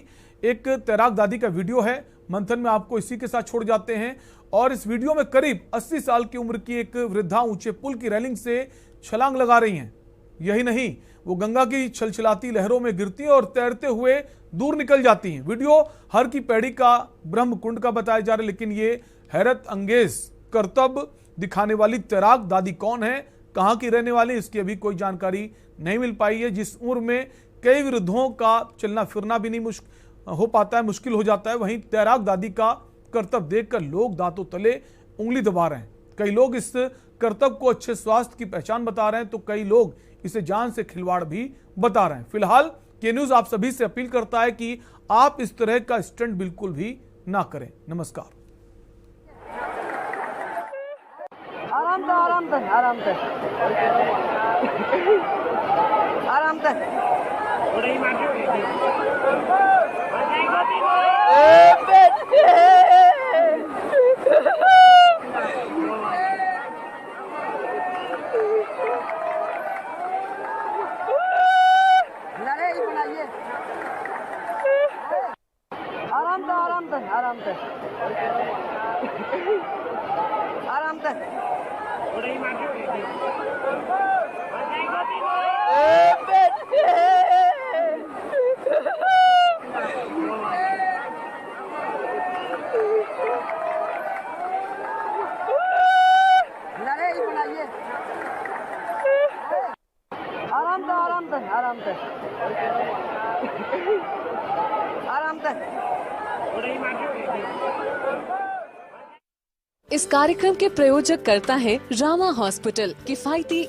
एक तैराक दादी का वीडियो है। मंथन में आपको इसी के साथ छोड़ जाते हैं। और इस वीडियो में करीब 80 साल की उम्र की एक वृद्धा ऊंचे पुल की रेलिंग से छलांग लगा रही हैं। यही नहीं, वो गंगा की छलछलाती लहरों में गिरती हैं और तैरते हुए दूर निकल जाती हैं। वीडियो हर की पैड़ी का ब्रह्म कुंड का बताया जा रहा है, लेकिन ये हैरत अंगेज करतब दिखाने वाली तैराक दादी कौन है, कहां की रहने वाली, इसकी अभी कोई जानकारी नहीं मिल पाई है। जिस उम्र में कई वृद्धों का चलना फिरना भी नहीं हो पाता है, मुश्किल हो जाता है, वहीं तैराक दादी का करतब देखकर लोग दांतों तले उंगली दबा रहे हैं। कई लोग इस करतब को अच्छे स्वास्थ्य की पहचान बता रहे हैं, तो कई लोग इसे जान से खिलवाड़ भी बता रहे हैं। फिलहाल के न्यूज आप सभी से अपील करता है कि आप इस तरह का स्टंट बिल्कुल भी ना करें। नमस्कार। आराम से आराम से आराम से आराम से आराम से आराम से आराम से आराम से ये आराम दे आराम दे आराम दे आराम दे। इस कार्यक्रम के प्रायोजक करता है रामा हॉस्पिटल, किफायती